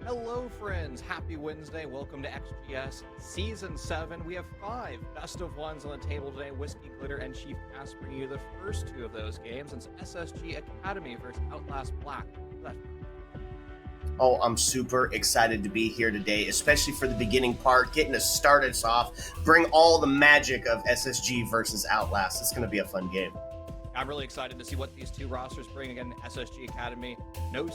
Hello, friends. Happy Wednesday. Welcome to XGS Season 7. We have 5 best of ones on the table today. Whiskey Glitter and Chief Cast bring you the first 2 of those games. It's SSG Academy versus Outlast Black. Oh, I'm super excited to be here today, especially for the beginning part, getting us started off, bring all the magic of SSG versus Outlast. It's going to be a fun game. I'm really excited to see what these 2 rosters bring. Again, SSG Academy, no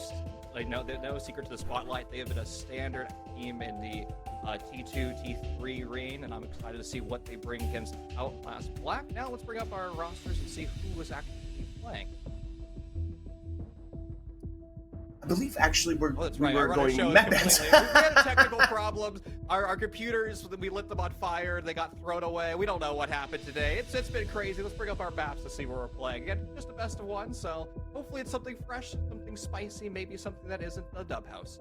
secret to the spotlight. They have been a standard team in the T2, T3 reign, and I'm excited to see what they bring against Outlast Black. Now let's bring up our rosters and see who is actually playing. I believe actually we're going map bans. We had technical problems. Our computers, we lit them on fire. They got thrown away. We don't know what happened today. It's been crazy. Let's bring up our maps to see where we're playing. Again, just the best of one, so hopefully it's something fresh, something spicy, maybe something that isn't the dub house.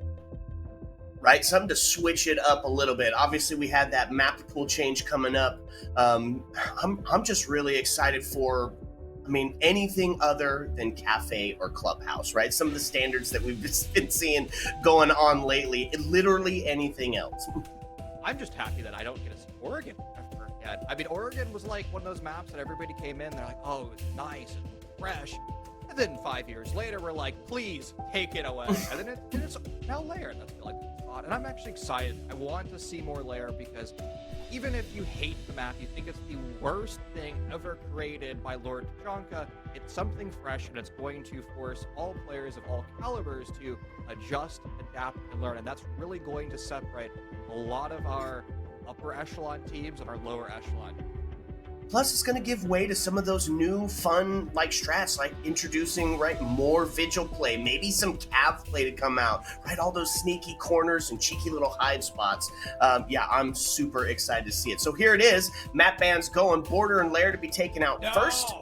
Right, something to switch it up a little bit. Obviously, we had that map pool change coming up. I'm just really excited for anything other than cafe or clubhouse, right? Some of the standards that we've been seeing going on lately, literally anything else. I'm just happy that I don't get to see Oregon ever again. I mean, Oregon was like one of those maps that everybody came in, they're like, oh, it's nice and fresh. And then 5 years later, we're like, please take it away. And then it's now Lair. That's like the spot. And I'm actually excited. I want to see more Lair because even if you hate the map, you think it's the worst thing ever created by Lord Tajanka, it's something fresh, and it's going to force all players of all calibers to adjust, adapt, and learn. And that's really going to separate a lot of our upper echelon teams and our lower echelon. Plus, it's going to give way to some of those new fun strats, like introducing more vigil play, maybe some cav play to come out, right? All those sneaky corners and cheeky little hide spots. Yeah, I'm super excited to see it. So here it is. Map bans going. Border and Lair to be taken out first.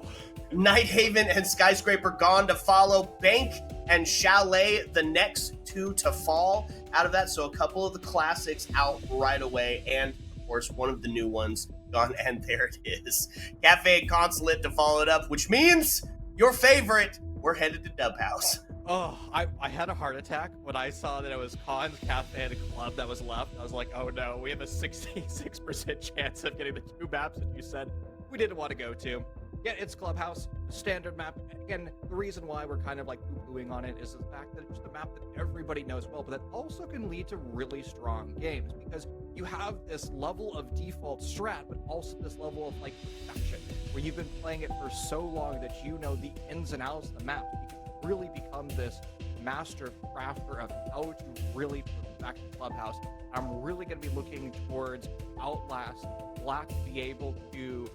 Nighthaven and Skyscraper gone to follow. Bank and Chalet, the next 2 to fall out of that. So a couple of the classics out right away. And, of course, one of the new ones gone, and there it is. Cafe and Consulate to follow it up, which means your favorite, we're headed to Dub House. Oh, I had a heart attack when I saw that it was Cons, Cafe, and a Club that was left. I was like, oh no, we have a 66% chance of getting the 2 maps that you said we didn't want to go to. Yeah, it's Clubhouse, standard map. Again, the reason why we're kind of like poo-pooing on it is the fact that it's just a map that everybody knows well, but that also can lead to really strong games because you have this level of default strat, but also this level of perfection, where you've been playing it for so long that you know the ins and outs of the map. You can really become this master crafter of how to really perfect Clubhouse. I'm really going to be looking towards Outlast Black to be able to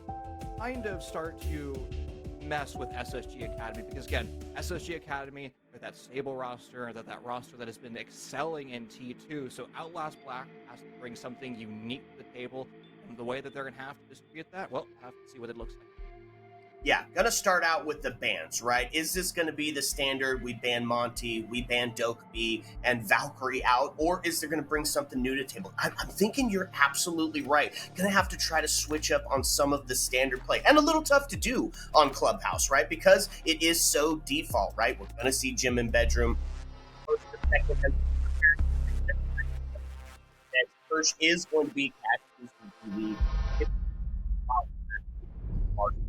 kind of start to mess with SSG Academy, because again, SSG Academy with that stable roster, that roster that has been excelling in T2, so Outlast Black has to bring something unique to the table, and the way that they're going to have to distribute that, well, we'll have to see what it looks like. Yeah, gonna start out with the bans, right? Is this gonna be the standard, we ban Monty, we ban Dokkaebi, and Valkyrie out, or is there gonna bring something new to the table? I'm thinking you're absolutely right. Gonna have to try to switch up on some of the standard play, and a little tough to do on Clubhouse, right? Because it is so default, right? We're gonna see Gym and Bedroom. First is going to be Cash TV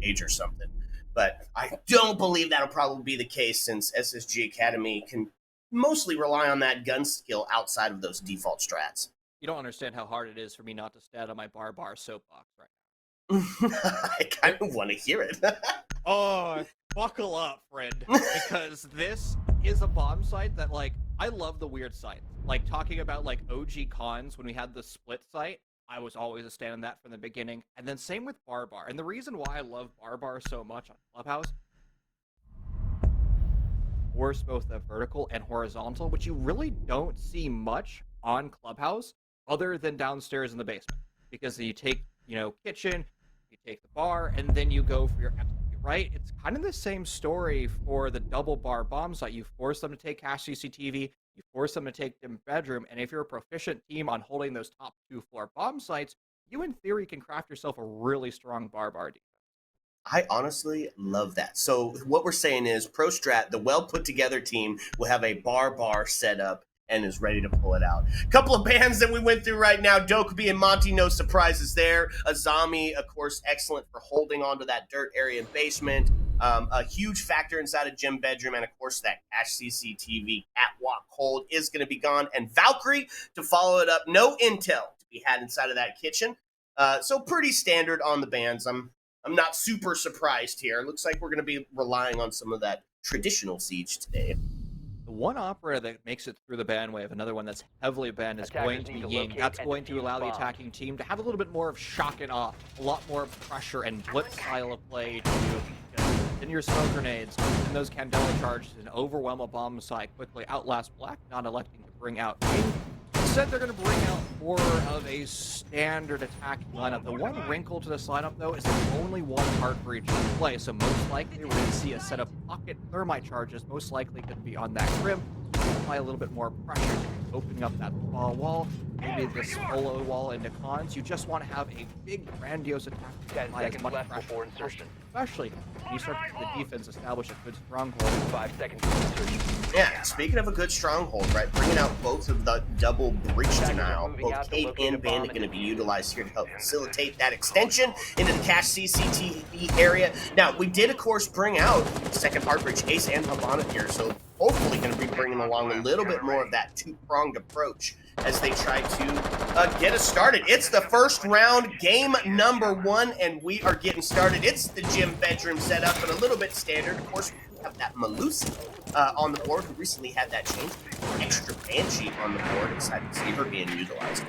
age or something, but I don't believe that'll probably be the case since SSG Academy can mostly rely on that gun skill outside of those default strats. You don't understand how hard it is for me not to stand on my bar soapbox right now. I kind of want to hear it. Oh, buckle up, friend, because this is a bomb site that I love the weird sites. Talking about OG cons when we had the split site, I was always a stand on that from the beginning. And then same with Bar. And the reason why I love Bar so much on Clubhouse, works both the vertical and horizontal, which you really don't see much on Clubhouse other than downstairs in the basement. Because you take, kitchen, you take the bar, and then you go for your FTP, right? It's kind of the same story for the double bar bomb site. You force them to take cache CCTV, you force them to take them bedroom, and if you're a proficient team on holding those top 2 floor bomb sites, you in theory can craft yourself a really strong bar defense. I honestly love that. So what we're saying is Pro Strat, the well put together team, will have a bar set up and is ready to pull it out. Couple of bands that we went through right now. Dokkaebi and Monty, no surprises there. Azami, of course, excellent for holding onto that dirt area and basement. A huge factor inside of Gym Bedroom, and of course that Cash CCTV catwalk hold is going to be gone. And Valkyrie to follow it up. No intel to be had inside of that kitchen. So pretty standard on the bands. I'm not super surprised here. It looks like we're going to be relying on some of that traditional Siege today. The one operator that makes it through the ban wave, another one that's heavily banned, is going to be Ying. That's going to allow the attacking team to have a little bit more of shock and awe, a lot more pressure and blitz style of play to in your smoke grenades, and those Candela charges, and overwhelm a bomb site quickly. Outlast Black, not electing to bring out Ying. Instead, they're going to bring out more of a standard attacking lineup. The one wrinkle to this lineup, though, is there's only one heart breach in play, so most likely we're going to see a set of pocket thermite charges, most likely going to be on that Grim, apply a little bit more pressure, opening up that ball wall, maybe this solo wall into cons. You just want to have a big, grandiose attack to apply as much pressure as possible, especially when you start to see the defense establish a good stronghold. 5 seconds to insertion. Yeah, speaking of a good stronghold, right, bringing out both of the double breach denial, both Cade and Bandit going to be utilized here to help facilitate that extension into the Cache CCTV area. Now, we did, of course, bring out second heart breach, Ace and Habana here, so hopefully going to be bringing along a little bit more of that two-pronged approach as they try to get us started. It's the first round, game number 1, and we are getting started. It's the Gym Bedroom setup, but a little bit standard. Of course, we have that Melusi on the board, who recently had that change. Extra Banshee on the board. Excited to see her being utilized.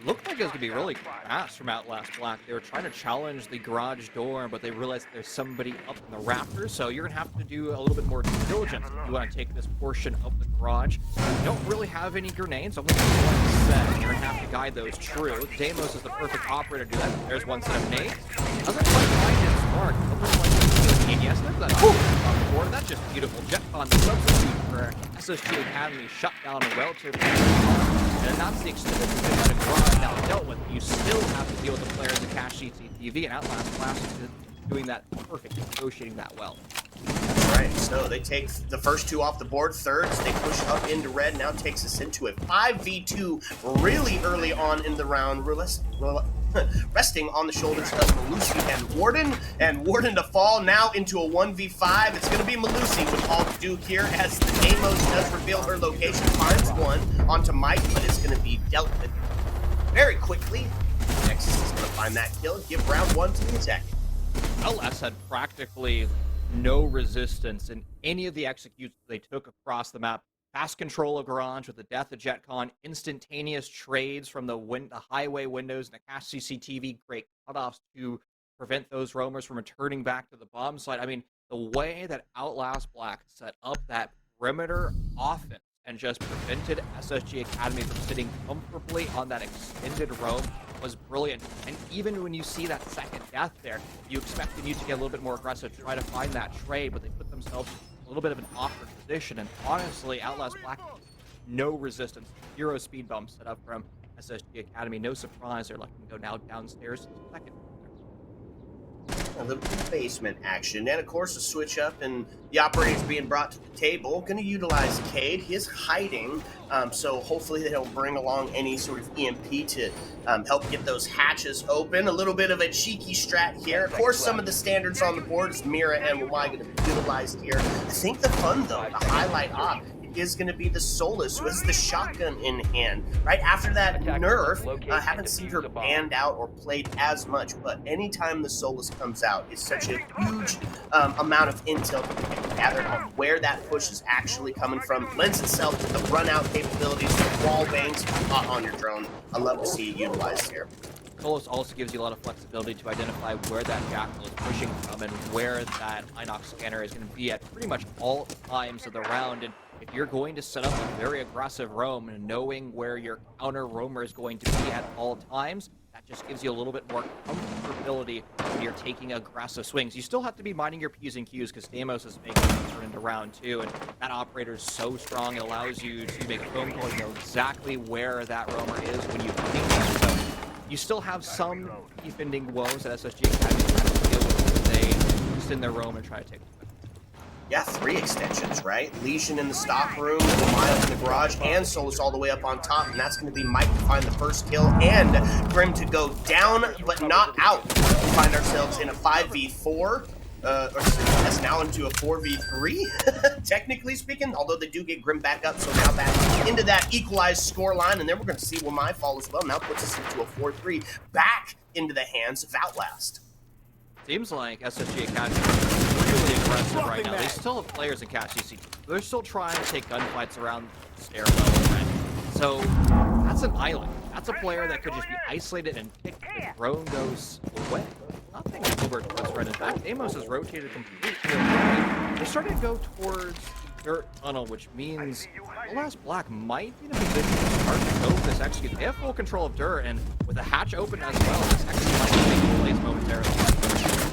Looked like it was going to be really fast from Outlast Black. They were trying to challenge the garage door, but they realized there's somebody up in the rafters, so you're going to have to do a little bit more due diligence if you want to take this portion of the garage. You don't really have any grenades, only one set. You're going to have to guide those true. Deimos is the perfect operator to do that. There's one set of nades. Doesn't quite find it smart. Doesn't like yes, there's that on the board. That's just beautiful. Jetcon, the substitute for SSG Academy, shut down relatively. And that's the extent of the garage now dealt with. You still have to deal with the players of Cache CCTV, and Outlast Black is doing that perfect, negotiating that well. That's right. So they take the first 2 off the board. Thirds, they push up into red. Now takes us into a 5v2 really early on in the round. Resting on the shoulders of Melusi and Warden to fall now into a 1v5. It's going to be Melusi with all to do here as the Deimos does reveal her location, finds one onto Mike, but it's going to be dealt with very quickly. Nexus is going to find that kill, give round 1 to the attack. Outlast had practically no resistance in any of the executes they took across the map. Fast control of garage with the death of JetCon, instantaneous trades from the highway windows and the Cache CCTV, great cutoffs to prevent those roamers from returning back to the bomb site. I mean, the way that Outlast Black set up that perimeter offense and just prevented SSG Academy from sitting comfortably on that extended roam was brilliant. And even when you see that second death there, you expected you to get a little bit more aggressive, try to find that trade, but they put themselves a little bit of an awkward position, and honestly, Outlast Black, no resistance, 0 speed bumps set up from SSG Academy. No surprise they're looking to go now downstairs to the second. A little basement action, and of course a switch up, and the operator's being brought to the table. Going to utilize Cade. He is hiding, so hopefully they don't bring along any sort of EMP to help get those hatches open. A little bit of a cheeky strat here. Of course, some of the standards on the board is Mira and Why going to be utilized here. I think the fun, though, the highlight op, is going to be the Solus, who has the shotgun in hand. Right after that nerf, haven't seen her banned out or played as much, but anytime the Solus comes out, it's such a huge amount of intel to gather on where that push is actually coming from. Lends itself to the run-out capabilities, the wall bangs on your drone. I love to see it utilized here. Solus also gives you a lot of flexibility to identify where that Jackal is pushing from and where that Inox scanner is going to be at pretty much all times of the round. And if you're going to set up a very aggressive roam and knowing where your counter roamer is going to be at all times, that just gives you a little bit more comfortability when you're taking aggressive swings. You still have to be minding your P's and Q's because Deimos is making things turn into round 2, and that operator is so strong it allows you to make a phone call, you know exactly where that roamer is when you ping them. So you still have some defending woes that SSG Academy trying to deal with as they extend their roam and try to take them. Yeah, 3 extensions, right? Legion in the stock room, Miles in the garage, and Solus all the way up on top, and that's going to be Mike to find the first kill, and Grim to go down, but not out. We find ourselves in a 5v4, or that's now into a 4v3, technically speaking, although they do get Grim back up, so now back into that equalized score line, and then we're going to see Wamai fall as well. Now puts us into a 4-3, back into the hands of Outlast. Seems like SSG Academy is really aggressive right now. They still have players in Catch CC. They're still trying to take gunfights around the stairwell already. So that's an island. That's a player that could just be isolated and pick the drone goes away. Nothing over towards right. In fact, Amos has rotated completely away. They're starting to go towards dirt tunnel, which means OUTLAST Black might be in a position to start to go for this XG. They have full control of dirt, and with the hatch open as well, this XG might be making plays momentarily.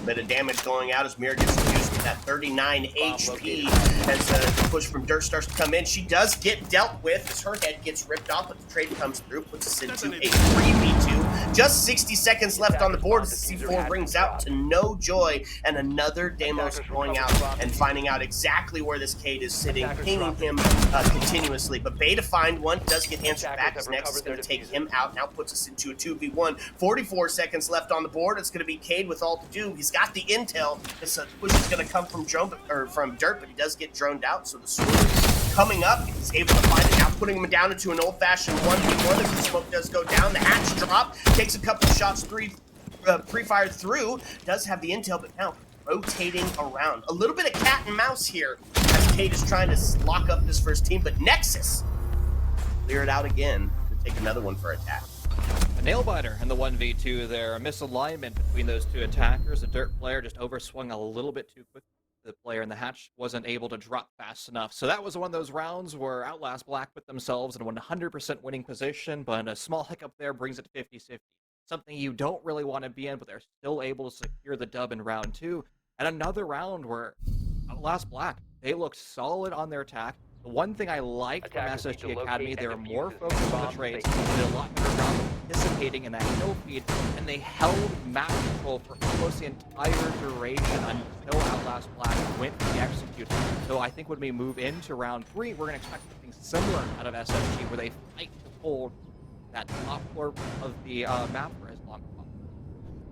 Bit of damage going out as Mira gets used with that 39 HP as the push from Dirt starts to come in. She does get dealt with as her head gets ripped off, but the trade comes through, puts us into a 3v2. Just 60 seconds left on the board as the C4 rings out to no joy, and another Deimos going out and finding out exactly where this Cade is sitting, pinging him continuously. But Bay to find one does get answered back as Next is going to take him out. Now puts us into a 2v1. 44 seconds left on the board. It's going to be Cade with all to do. He's got the intel. This push is going to come from Dirt, but he does get droned out. So the sword is coming up. He's able to find it now, putting him down into an old-fashioned 1v1 as the smoke does go down. The hatch drop takes a couple of shots, pre-fired through. Does have the intel, but now rotating around. A little bit of cat and mouse here as Cade is trying to lock up this first team, but Nexus clear it out again to take another one for attack. A nail biter in the 1v2 there. A misalignment between those two attackers. The Dirt player just overswung a little bit too quick. The player in the hatch wasn't able to drop fast enough. So that was one of those rounds where OUTLAST Black put themselves in a 100% winning position, but a small hiccup there brings it to 50-50. Something you don't really want to be in, but they're still able to secure the dub in round 2. And another round where OUTLAST Black, they looked solid on their attack. The one thing I liked from SSG Academy, they were more focused on the trades, they did a lot better job participating in that kill feed, and they held map control for almost the entire duration until OUTLAST Black went to the execute. So I think when we move into round 3, we're going to expect something similar out of SSG, where they fight to hold that top floor of the map for as long as possible.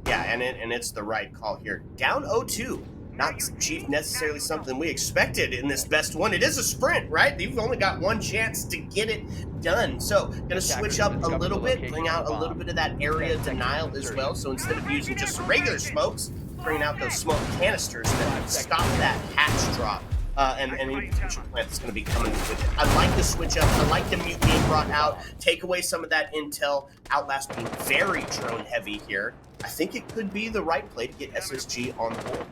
Yeah, and it's the right call here. Down 0-2. Not, Chief, necessarily something we expected in this best one. It is a sprint, right? You've only got one chance to get it done. So, gonna switch up a little bit, bring out a little bit of that area denial as well. So instead of using just regular smokes, bringing out those smoke canisters that stop that hatch drop. And any potential plant that's going to be coming with it. I like the switch up. I like the mute being brought out. Take away some of that intel. OUTLAST being very drone heavy here. I think it could be the right play to get SSG on the board.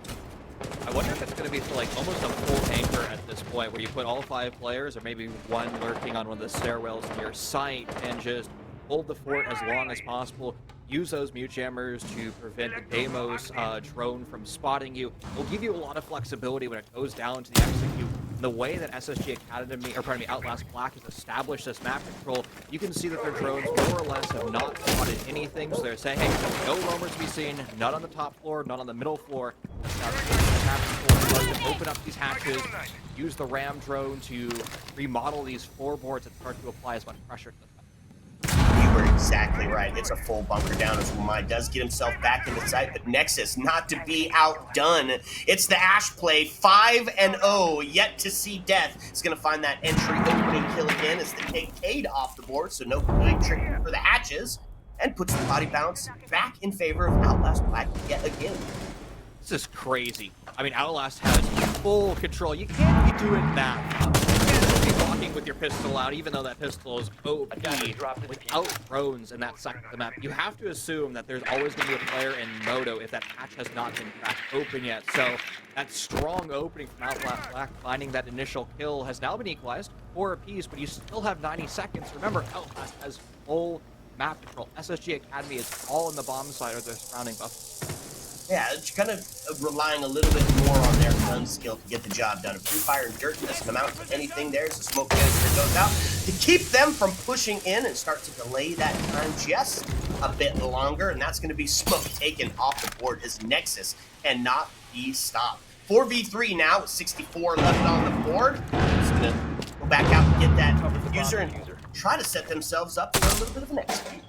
I wonder if it's going to be like almost a full anchor at this point, where you put all 5 players, or maybe one lurking on one of the stairwells near sight, and just hold the fort as long as possible. Use those mute jammers to prevent the Deimos drone from spotting you. It'll give you a lot of flexibility when it goes down to the execute. The way that SSG Academy, or pardon me, OUTLAST Black has established this map control, you can see that their drones more or less have not spotted anything. So they're saying, hey, no roamers to be seen, not on the top floor, not on the middle floor. Now, map control starts to open up these hatches, use the RAM drone to remodel these floorboards and start to apply as much pressure to them. You were exactly right. It's a full bunker down as Wamai does get himself back into sight, but Nexus not to be outdone. It's the Ash play, 5-0, yet to see death. He's going to find that entry opening kill again as they take Cade off the board, so no big trick for the hatches, and puts the body bounce back in favor of OUTLAST Black yet again. This is crazy. I mean, OUTLAST has full control. You can't be doing that. You can't be walking with your pistol out, even though that pistol is OP, without drones in that section of the map. You have to assume that there's always going to be a player in Moto if that hatch has not been cracked open yet. So that strong opening from OUTLAST Black, finding that initial kill, has now been equalized, 4 apiece, but you still have 90 seconds. Remember, OUTLAST has full map control. SSG Academy is all in the bomb side or the surrounding buff. Yeah, it's kind of relying a little bit more on their gun skill to get the job done. If Free Fire and Dirt doesn't amount to anything, there's a smoke canister goes out to keep them from pushing in and start to delay that time just a bit longer. And that's going to be smoke taken off the board as Nexus cannot be stopped. 4v3 now with 64 left on the board. Just gonna go back out and get that user and try to set themselves up for a little bit of an execute.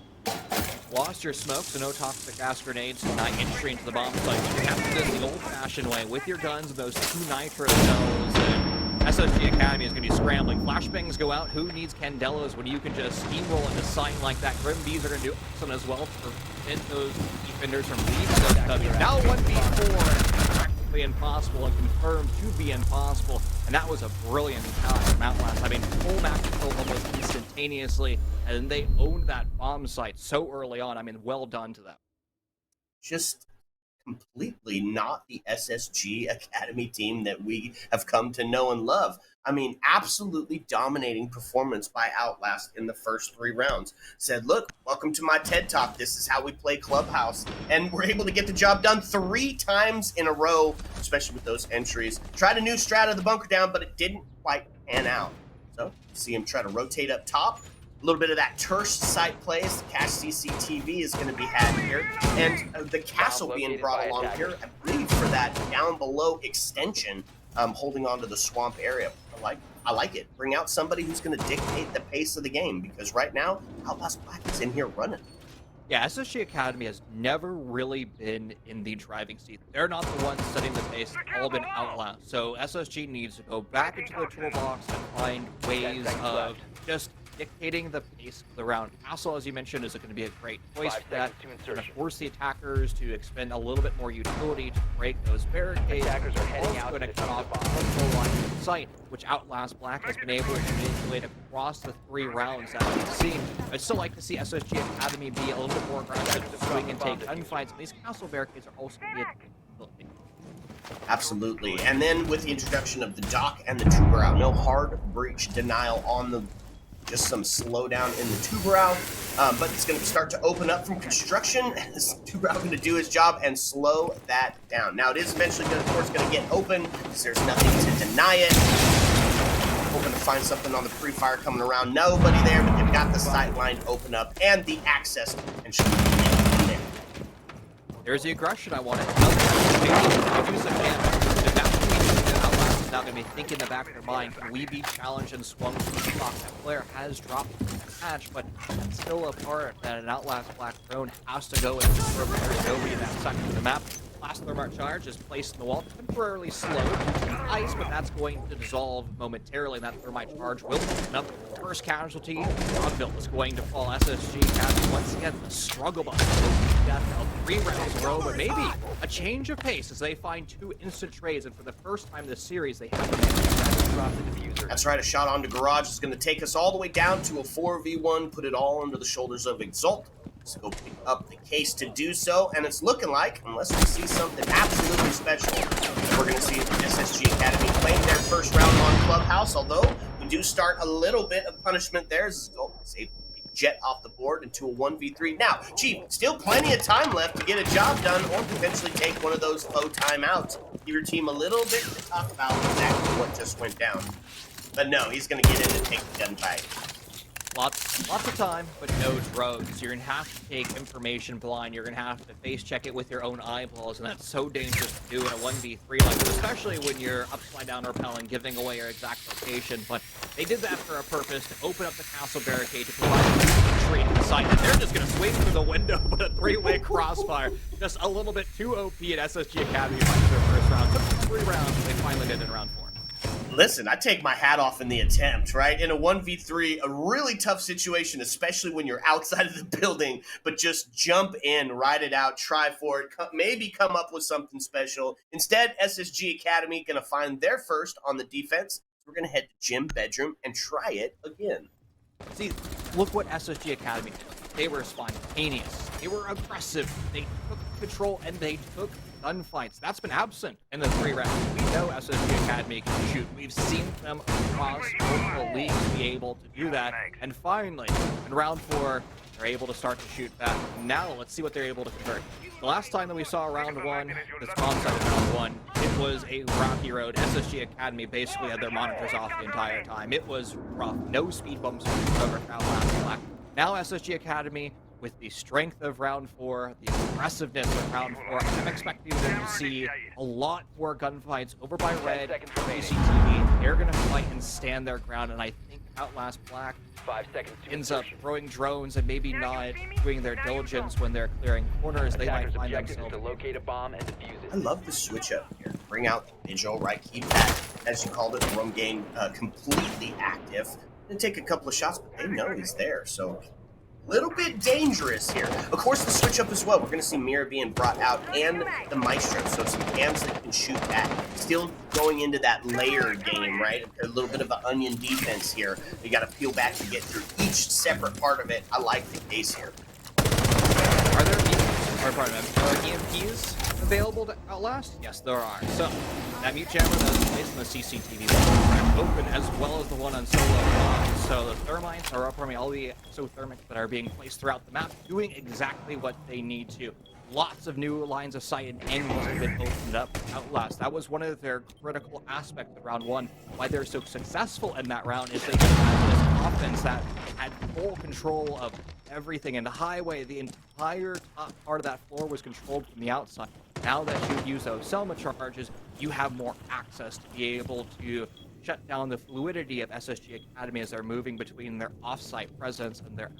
Lost your smoke, so no toxic gas grenades, not entry into the bomb site. You have to do this the old-fashioned way with your guns and those 2 nitro cells. And SSG Academy is going to be scrambling. Flashbangs go out. Who needs Candelas when you can just steamroll into sign like that? Grim Bees are going to do awesome as well to prevent those defenders from leaving those W's. Now 1v4, practically impossible and confirmed to be impossible. And that was a brilliant attack from Outlast. I mean, full map control almost instantaneously, and they owned that bomb site so early on. I mean, well done to them. Just completely not the SSG Academy team that we have come to know and love. I mean, absolutely dominating performance by Outlast in the first 3 rounds. Said, look, welcome to my TED Talk. This is how we play Clubhouse. And we're able to get the job done 3 times in a row, especially with those entries. Tried a new strat of the bunker down, but it didn't quite pan out. So, see him try to rotate up top. A little bit of that terse site plays. The cache CCTV is going to be had here. And the castle being brought along here, I believe, for that down below extension, holding on to the swamp area. I like it. Bring out somebody who's going to dictate the pace of the game, because right now, OUTLAST Black is in here running. Yeah, SSG Academy has never really been in the driving seat. They're not the ones setting the pace. It's all been Outlast. So SSG needs to go back into the toolbox and find ways of just dictating the pace of the round. Castle, as you mentioned, is going to be a great choice for that. Going to force the attackers to expend a little bit more utility to break those barricades. Attackers are heading out going to to cut off the control line of sight, which Outlast Black has been able to manipulate across the 3 rounds that we've seen. I'd still like to see SSG Academy be a little bit more aggressive to swing and take gunfights. And these castle barricades are also going to be a Absolutely. And then with the introduction of the dock and the tuber out, no hard breach denial on the just some slowdown in the tuber but it's going to start to open up from construction. This tuber going to do his job and slow that down. Now it is eventually going to, of course, going to get open because there's nothing to deny it. Hoping to find something on the pre-fire coming around. Nobody there, but they've got the sight line open up and the access and shoot in there. There's the aggression I wanted. Do some damage. Outlast is now going to be thinking in the back of their mind, can we be challenged and swung from the clock? That player has dropped the match, but that's still a part that an Outlast Black drone has to go in. There's nobody in that section of the map. Last thermite charge is placed in the wall, temporarily slowed in ice, but that's going to dissolve momentarily, and that thermite charge will open up. First casualty, Rodville is going to fall. SSG Academy once again the struggle bus. Death of 3 rounds in a row, but maybe a change of pace as they find 2 instant trades, and for the first time this series, they have to drop the diffuser. That's right, a shot onto Garage is going to take us all the way down to a 4v1, put it all under the shoulders of Exalt. Let's go pick up the case to do so, and it's looking like, unless we see something absolutely special, we're going to see SSG Academy playing their first round on Clubhouse, although we do start a little bit of punishment there. Exalt is able to jet off the board into a 1v3. Now, Chief, still plenty of time left to get a job done or potentially take one of those faux timeouts. Give your team a little bit to talk about exactly what just went down. But no, he's going to get in and take the gun fight. Lots of time, but no drugs. You're going to have to take information blind. You're going to have to face check it with your own eyeballs, and that's so dangerous to do in a 1v3 like this, especially when you're upside down rappelling, giving away your exact location. But they did that for a purpose, to open up the castle barricade, to provide entry inside, and they're just going to swing through the window, but a 3-way crossfire. Just a little bit too OP at SSG Academy fighting their first round. Took 3 rounds, they finally did in round 4. Listen, I take my hat off in the attempt, right? In a 1v3, a really tough situation, especially when you're outside of the building, but just jump in, ride it out, try for it, maybe come up with something special. Instead, SSG Academy going to find their first on the defense. We're going to head to Gym Bedroom and try it again. See, look what SSG Academy did. They were spontaneous. They were aggressive. They took control and they took gunfights. That's been absent in the 3 rounds. We know SSG Academy can shoot. We've seen them across multiple leagues be able to do that. And finally, in round 4, they're able to start to shoot back. Now, let's see what they're able to convert. The last time that we saw round 1, this bomb site in round 1, it was a rocky road. SSG Academy basically had their monitors off the entire time. It was rough. No speed bumps whatsoever for Outlast Black. Now SSG Academy with the strength of round 4, the aggressiveness of round 4, I'm expecting them to see a lot more gunfights over by red, CCTV. They're going to fight and stand their ground, and I think Outlast Black ends up throwing drones and maybe not doing their diligence when they're clearing corners. They might find themselves. I love the switch up here. Bring out the Vigil, right? Keep that, as you called it, the roam game completely active. And take a couple of shots, but they know he's there, so a little bit dangerous here. Of course, the switch up as well. We're going to see Mira being brought out and the Maestro, so some cams that can shoot that. Still going into that layer game, right? A little bit of an onion defense here. You got to peel back to get through each separate part of it. I like the case here. Are there EMPs available to Outlast? Yes, there are. So that mute jammer that is placed in the CCTV is open, as well as the one on solo. So the thermites are upperming all the exothermics that are being placed throughout the map, doing exactly what they need to. Lots of new lines of sight and angles have been opened up to Outlast. That was one of their critical aspects of round 1. Why they're so successful in that round is they had this offense that had full control of everything. In the highway, the entire top part of that floor was controlled from the outside. Now that you use those Selma charges, you have more access to be able to shut down the fluidity of SSG Academy as they're moving between their off-site presence and their...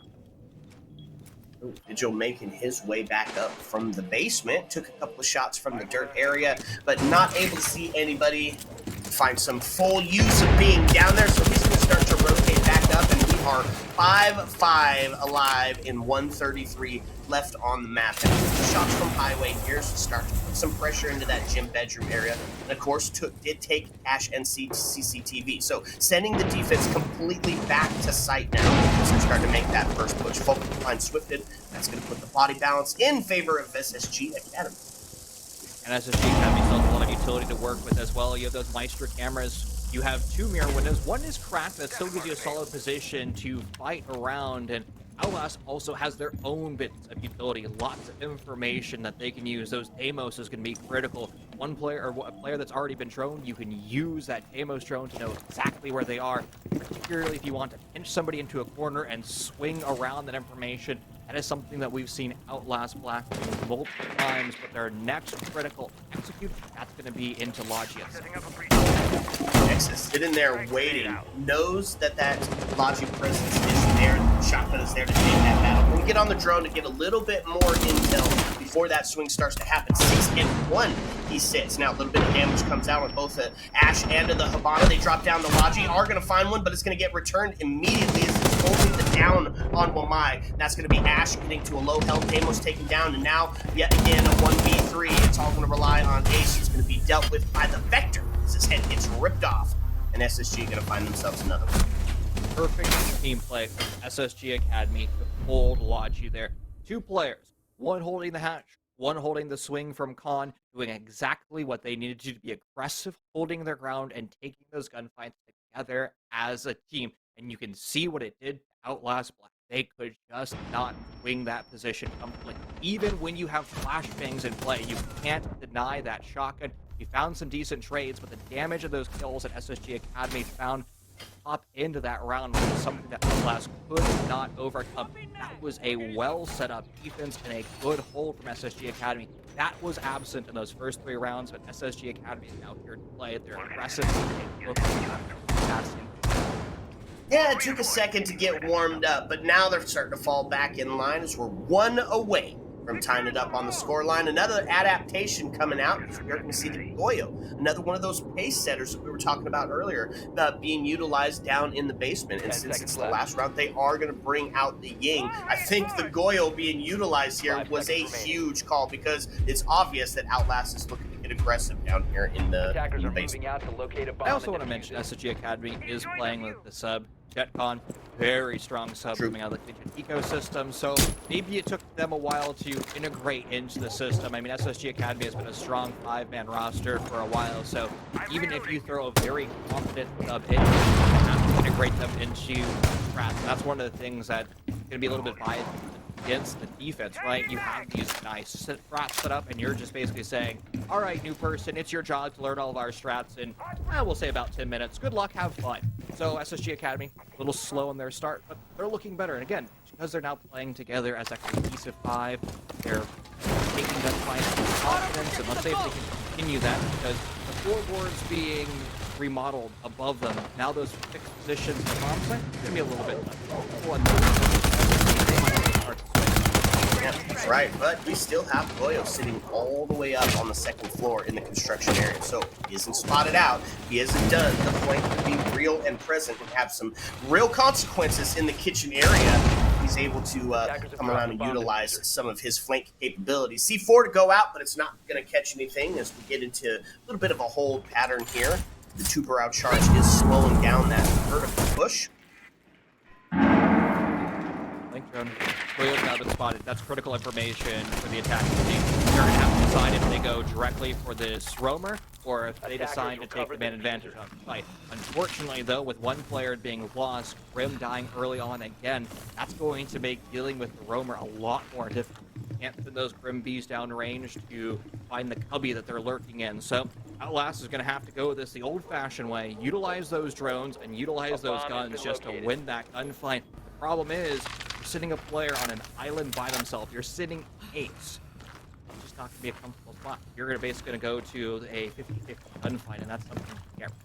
Vigil making his way back up from the basement. Took a couple of shots from the dirt area, but not able to see anybody. Find some full use of being down there, so he's going to start to rotate back up, and we are 5-5 alive in 133 left on the map. And shots from highway here to start to put some pressure into that gym bedroom area, and of course did take Ash and CCTV. So sending the defense completely back to site now as they're starting to make that first push. Focal line swifted. That's going to put the body balance in favor of SSG Academy. And SSG Academy still has a lot of utility to work with as well. You have those Maestro cameras. You have 2 mirror windows. One is cracked that still gives you a solid position to fight around. And Outlast also has their own bits of utility, lots of information that they can use. Those Amos is going to be critical. One player, or a player that's already been droned, you can use that Amos drone to know exactly where they are, particularly if you want to pinch somebody into a corner and swing around that information. That is something that we've seen Outlast Black do multiple times, but their next critical execute, that's going to be into Logi itself. Nexus sitting there waiting, knows that Logi presence is there, shotgun is there to take that battle. We'll get on the drone to get a little bit more intel before that swing starts to happen. 6-1 he sits. Now a little bit of damage comes out on both the Ash and the Habana. They drop down the Logi, are going to find one, but it's going to get returned immediately as it's holding the down on Wamai. That's going to be Ash getting to a low health. Damos taken down, and now yet again a 1v3. It's all going to rely on Ace. It's going to be dealt with by the Vector as his head gets ripped off, and SSG going to find themselves another one. Perfect team play from SSG Academy to hold Logi there. 2 players, one holding the hatch, one holding the swing from Khan, doing exactly what they needed to be aggressive, holding their ground, and taking those gunfights together as a team. And you can see what it did to Outlast Black. They could just not wing that position completely. Even when you have flashbangs in play, you can't deny that shotgun. You found some decent trades, but the damage of those kills that SSG Academy found up into that round was something that Outlast could not overcome. That was a well set up defense and a good hold from SSG Academy. That was absent in those first 3 rounds, but SSG Academy is now here to play. They're aggressive. Yeah, it took a second to get warmed up, but now they're starting to fall back in line as we're 1 away from tying it up on the scoreline. Another adaptation coming out. You're going to see the Goyo, another one of those pace setters that we were talking about earlier, being utilized down in the basement. And since it's the last round, they are going to bring out the Ying. I think the Goyo being utilized here was a huge call because it's obvious that Outlast is looking to get aggressive down here in the basement. I also want to mention SSG Academy is playing with the sub. JetCon, very strong sub coming out of the Clean ecosystem, so maybe it took them a while to integrate into the system. I mean, SSG Academy has been a strong 5-man roster for a while, so even if you throw a very confident sub in, you have to integrate them into Strat. That's one of the things that's going to be a little bit biased against the defense, right? You have these nice strats set up, and you're just basically saying, all right, new person, it's your job to learn all of our strats in, we'll say about 10 minutes. Good luck, have fun. So SSG Academy, a little slow in their start, but they're looking better. And again, because they're now playing together as a cohesive 5, they're taking gunfights with confidence, and let's say if they can continue that, because the floorboards being remodeled above them, now those fixed positions in the bomb site are going to be a little bit less. Yeah, that's right, but we still have Goyo sitting all the way up on the second floor in the construction area, so he isn't spotted out, he isn't done. The flank could be real and present and have some real consequences in the kitchen area. He's able to come around and utilize some of his flank capabilities. C4 to go out, but it's not going to catch anything as we get into a little bit of a hold pattern here. The tuber out charge is slowing down that vertical push. Link drone. Toyo's now been spotted. That's critical information for the attacking team. They're going to have to decide if they go directly for this roamer or if they decide to take the man advantage on the fight. Unfortunately, though, with one player being lost, Grim dying early on again, that's going to make dealing with the roamer a lot more difficult. You can't put those Grim bees down range to find the cubby that they're lurking in. So Outlast is going to have to go this the old-fashioned way, utilize those drones and utilize those guns just to win that gunfight. The problem is, you're sitting a player on an island by themselves. You're sitting ace. It's just not going to be a comfortable spot. You're gonna basically going to go to a 50-50 gunfight, and that's something to care about.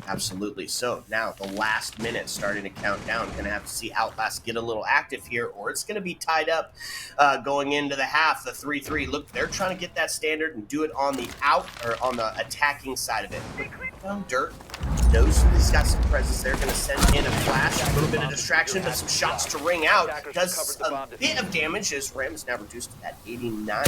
Absolutely. So now the last minute starting to count down. Going to have to see Outlast get a little active here, or it's going to be tied up going into the half. The 3-3. Look, they're trying to get that standard and do it on the on the attacking side of it. Dirt knows he's got some presence there. Going to send in a flash, a little bit of distraction, but some shots to ring out. Does a bit of damage as Ram is now reduced to that 89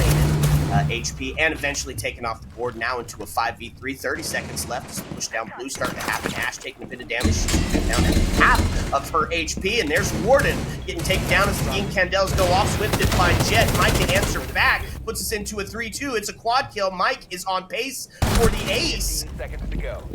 HP and eventually taken off the board now into a 5v3. 30 seconds left as push down blue starting to happen. Ash taking a bit of damage. She's down at half of her HP, and there's Warden getting taken down as the incandescents go off, swifted by Jet. Mike can answer back, puts us into a 3-2. It's a quad kill. Mike is on pace for the ace. 15 seconds to go.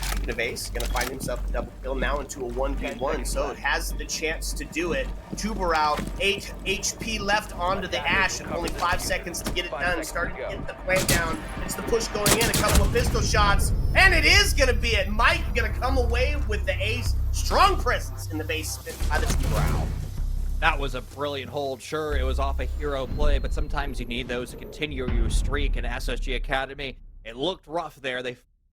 Speaking of ace, gonna find himself a double kill now into a 1v1, so it has the chance to do it. Tuber out, 8 HP left onto the Ash, and only 5 seconds to get it done. Starting to get the plant down. It's the push going in, a couple of pistol shots, and it is gonna be it. Mike gonna come away with the ace. Strong presence in the base by the Tuber out. That was a brilliant hold. Sure, it was off a hero play, but sometimes you need those to continue your streak in SSG Academy. It looked rough there,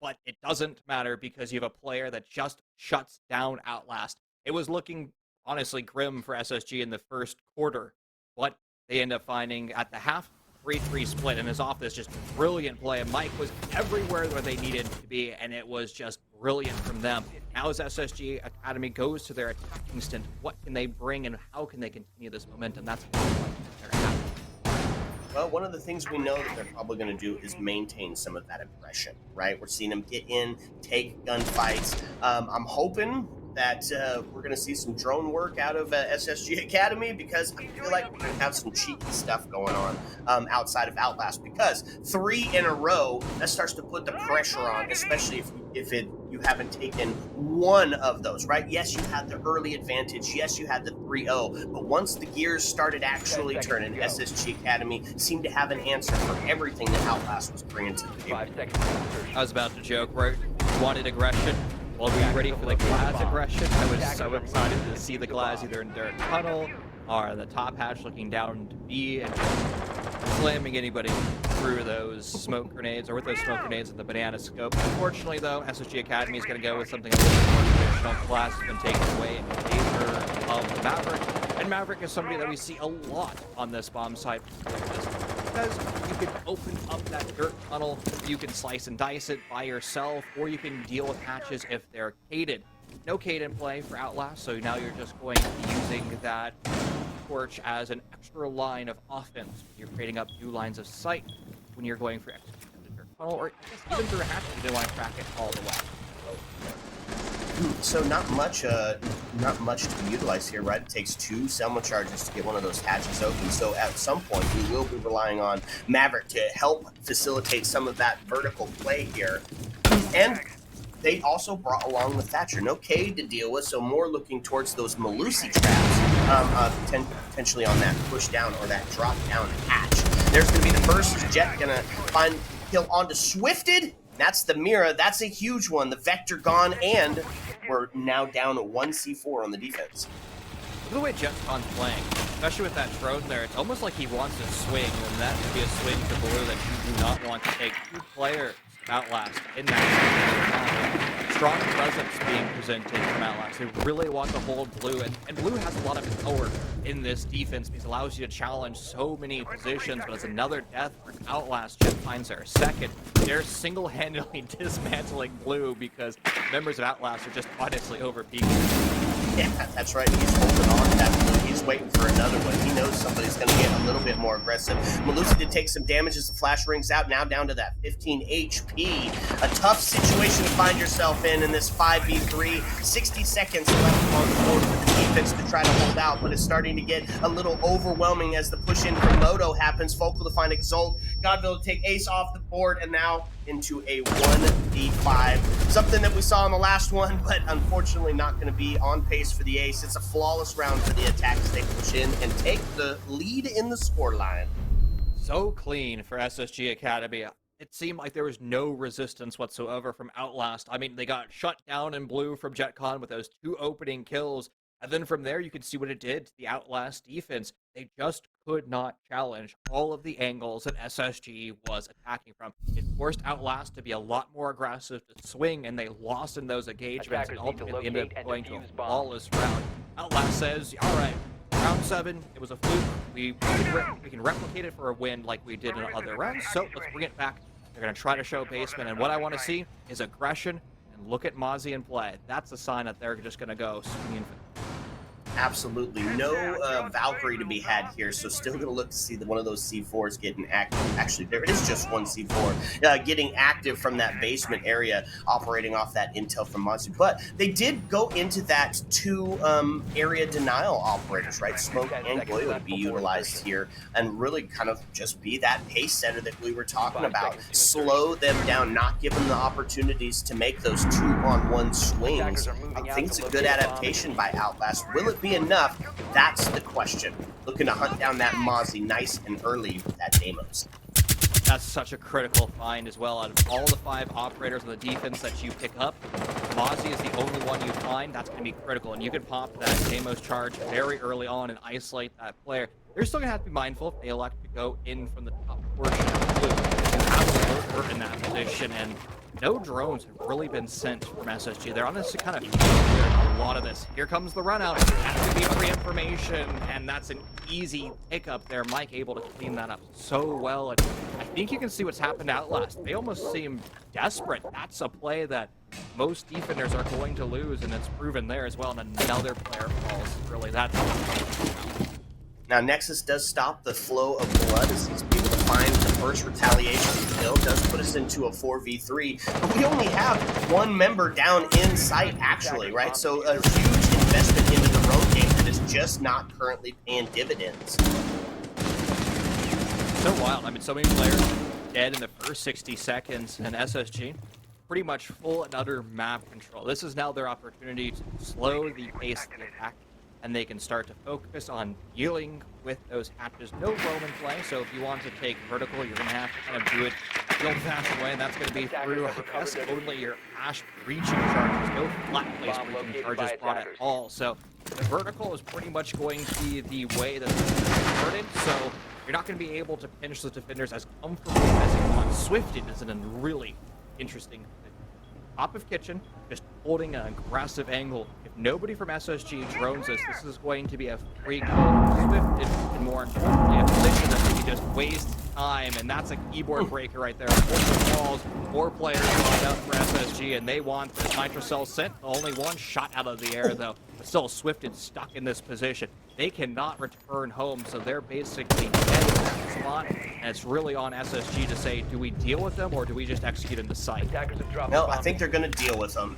but it doesn't matter because you have a player that just shuts down Outlast. It was looking, honestly, grim for SSG in the first quarter, but they end up finding at the half 3-3 split, and is off this just brilliant play. And Mike was everywhere where they needed to be, and it was just brilliant from them. Now as SSG Academy goes to their attacking stint, what can they bring and how can they continue this momentum? That's what they're having. Well, one of the things we know that they're probably going to do is maintain some of that aggression, right? We're seeing them get in, take gunfights. I'm hoping that we're going to see some drone work out of SSG Academy, because I feel like we're going to have some cheeky stuff going on outside of Outlast, because 3 in a row, that starts to put the pressure on, especially if you haven't taken one of those, right? Yes, you had the early advantage. Yes, you had the 3-0, but once the gears started actually turning, SSG Academy seemed to have an answer for everything that Outlast was bringing to the table. 5 seconds. I was about to joke, right? Wanted aggression. Well, we ready for the Glaz aggression. I was so excited to see the Glaz either in dirt tunnel or the top hatch looking down to B and just slamming anybody through those smoke grenades or with those smoke grenades and the banana scope. Unfortunately, though, SSG Academy is going to go with something a little bit more traditional. Glaz has been taken away in favor of the Maverick. And Maverick is somebody that we see a lot on this bomb site because you can open up that dirt tunnel, you can slice and dice it by yourself, or you can deal with hatches if they're cated. No cade in play for Outlast, so now you're just going to be using that torch as an extra line of offense. You're creating up new lines of sight when you're going for execution in the dirt tunnel, or even through a hatch if you didn't want to crack it all the way. So not much to be utilized here, right? It takes 2 Selma charges to get one of those hatches open. So at some point, we will be relying on Maverick to help facilitate some of that vertical play here. And they also brought along the Thatcher. No Cade to deal with, so more looking towards those Malusi traps. potentially on that push down or that drop down hatch. There's going to be the first. Jet going to find kill onto Swifted. That's the Mira. That's a huge one. The Vector gone, and we're now down to 1 C4 on the defense. Look at the way Jetcon's playing, especially with that drone there. It's almost like he wants to swing, and that would be a swing to blue that you do not want to take. 2 players Outlast in that strong presence being presented from Outlast. They really want to hold blue, and blue has a lot of power in this defense because it allows you to challenge so many positions, but it's another death for Outlast. Jet finds their second. They're single-handedly dismantling blue because members of Outlast are just honestly over-peaking. Yeah, that's right. He's holding on to that blue. He's waiting for another one. He knows somebody's going to get a little bit more aggressive. Malusi did take some damage as the flash rings out, now down to that 15 HP. A tough situation to find yourself in this 5v3. 60 seconds left on the board for the defense to try to hold out, but it's starting to get a little overwhelming as the push in from Moto happens. Focal to find Exalt. Godville to take Ace off the board, and now into a 1v5. Something that we saw in the last one, but unfortunately not going to be on pace for the Ace. It's a flawless round for the attack as they push in and take the lead in the scoreline. So clean for SSG Academy. It seemed like there was no resistance whatsoever from Outlast. I mean, they got shut down in blue from JetCon with those 2 opening kills. And then from there, you could see what it did to the Outlast defense. They just could not challenge all of the angles that SSG was attacking from. It forced Outlast to be a lot more aggressive, to swing, and they lost in those engagements and ultimately ended up going to a flawless round. Outlast says, all right, round 7, it was a fluke. We can replicate it for a win like we did in other rounds, so let's bring it back. They're going to try to show basement, and what I want to see is aggression. And look at Mozzie in play. That's a sign that they're just going to go swinging for. Absolutely no Valkyrie to be had here, so still going to look to see that one of those C4s getting active. Actually, there is just one C4 getting active from that basement area, operating off that intel from Mozzie. But they did go into that 2 area denial operators, right? Smoke and Goyo to be utilized here and really kind of just be that pace setter that we were talking about. Slow them down, not give them the opportunities to make those 2-on-1 swings. I think it's a good adaptation by Outlast. Will it be enough? That's the question. Looking to hunt down that Mozzie nice and early with that Deimos. That's such a critical find as well. Out of all the 5 operators on the defense that you pick up, Mozzie is the only one you find. That's going to be critical, and you can pop that Deimos charge very early on and isolate that player. They're still going to have to be mindful if they elect to go in from the top portion of the blue. You have a lurker in that position, and no drones have really been sent from SSG. They're honestly kind of a lot of this. Here comes the run out. That's going to be free information, and that's an easy pickup there. Mike able to clean that up so well, and I think you can see what's happened to Outlast. They almost seem desperate. That's a play that most defenders are going to lose, and it's proven there as well, and another player falls. Really, that's... Now, Nexus does stop the flow of blood as he's able to find the first retaliation kill. Does put us into a 4v3, but we only have 1 member down in sight, actually, right? So a huge investment into the road game that is just not currently paying dividends. So wild. I mean, so many players dead in the first 60 seconds, and SSG pretty much full and utter map control. This is now their opportunity to slow the pace of the attack, and they can start to focus on dealing with those hatches. No Roman play, so if you want to take vertical, you're going to have to kind of do it the old-fashioned way, and that's going to be through, I guess, only your Ash breaching charges. No flat place breaching charges brought at all. So the vertical is pretty much going to be the way that it's converted, so you're not going to be able to pinch the defenders as comfortably as you want. Swifted is in a really interesting position. Top of kitchen, just holding an aggressive angle. If nobody from SSG drones us, this is going to be a free kill. Swifted, and more importantly, a position that they can just waste time, and that's a keyboard breaker right there. 4 balls, 4 players lined up for SSG, and they want this Nitrocell sent. Only 1 shot out of the air, though. But still, Swifted stuck in this position. They cannot return home, so they're basically dead in that spot, and it's really on SSG to say, do we deal with them, or do we just execute into sight? No, I think they're going to deal with him.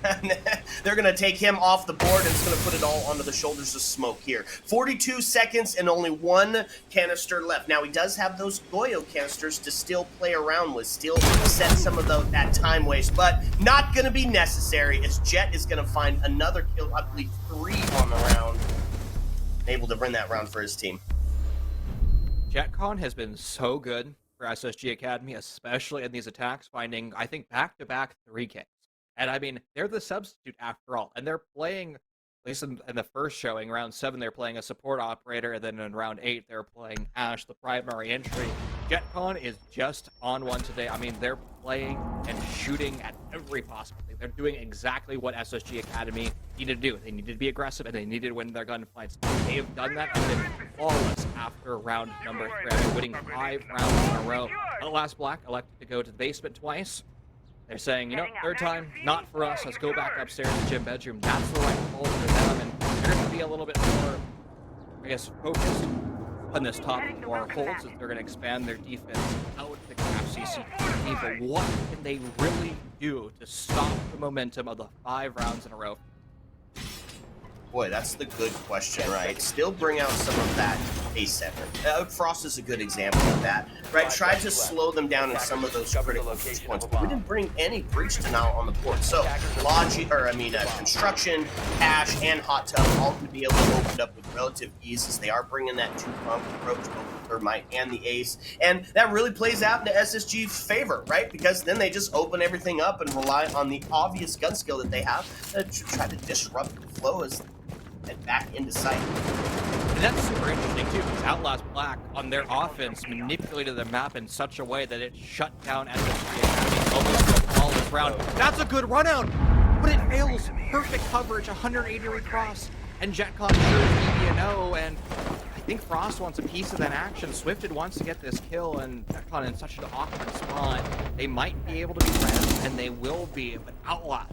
They're going to take him off the board, and it's going to put it all onto the shoulders of Smoke here. 42 seconds and only 1 canister left. Now, he does have those Goyo canisters to still play around with, still set some of that time waste, but not going to be necessary as Jet is going to find another kill, I believe 3 on the round. able to win that round for his team. JetCon has been so good for SSG Academy, especially in these attacks, finding, I think, back-to-back 3Ks. And I mean, they're the substitute after all, and they're playing, at least in the first showing, round 7, they're playing a support operator, and then in round 8, they're playing Ash, the primary entry. JetCon is just on one today. I mean, they're playing and shooting at every possible thing. They're doing exactly what SSG Academy needed to do. They needed to be aggressive, and they needed to win their gunfights. They have done that and been flawless after round number 3. I mean, winning 5 rounds in a row. OUTLAST Black elected to go to the basement twice. They're saying, you know, third time, not for us. Let's go back upstairs to the gym bedroom. That's the right call for them, and they're going to be a little bit more, I guess, focused on this top 4 holds as they're going to expand their defense out the FCC. But what can they really do to stop the momentum of the 5 rounds in a row? Boy, that's the good question, right? Still bring out some of that A7. Frost is a good example of that, right? Tried to slow them down in some of those critical points, but we didn't bring any breach denial on the board. So, Construction, Ash, and Hot Tub all going to be able to open up with relative ease as they are bringing that 2-pump approach, both the Thermite and the Ace. And that really plays out into SSG's favor, right? Because then they just open everything up and rely on the obvious gun skill that they have to try to disrupt the flow as and back into sight. And that's super interesting too, because OUTLAST Black on their offense manipulated the map in such a way that it shut down SSG Academy almost the flawless round. That's a good run out, but it fails. Perfect coverage, 180 recross, and JetCon sure EBNO, and I think Frost wants a piece of that action. Swifted wants to get this kill, and JetCon in such an awkward spot. They might be able to be friends, and they will be, but OUTLAST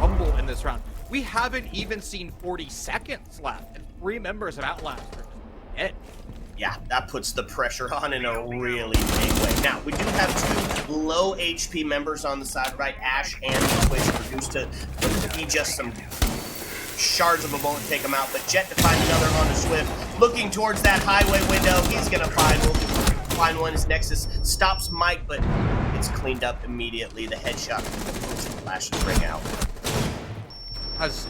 rumble in this round. We haven't even seen 40 seconds left, and 3 members of OUTLAST are just dead. Yeah, that puts the pressure on in a really big way. Now, we do have 2 low HP members on the side, right? Ash and Twitch produced to be just some shards of a bullet to take him out, but Jet to find another on the Swift. Looking towards that highway window, he's going to find one. His Nexus stops Mike, but it's cleaned up immediately. The headshot flashes ring out. Has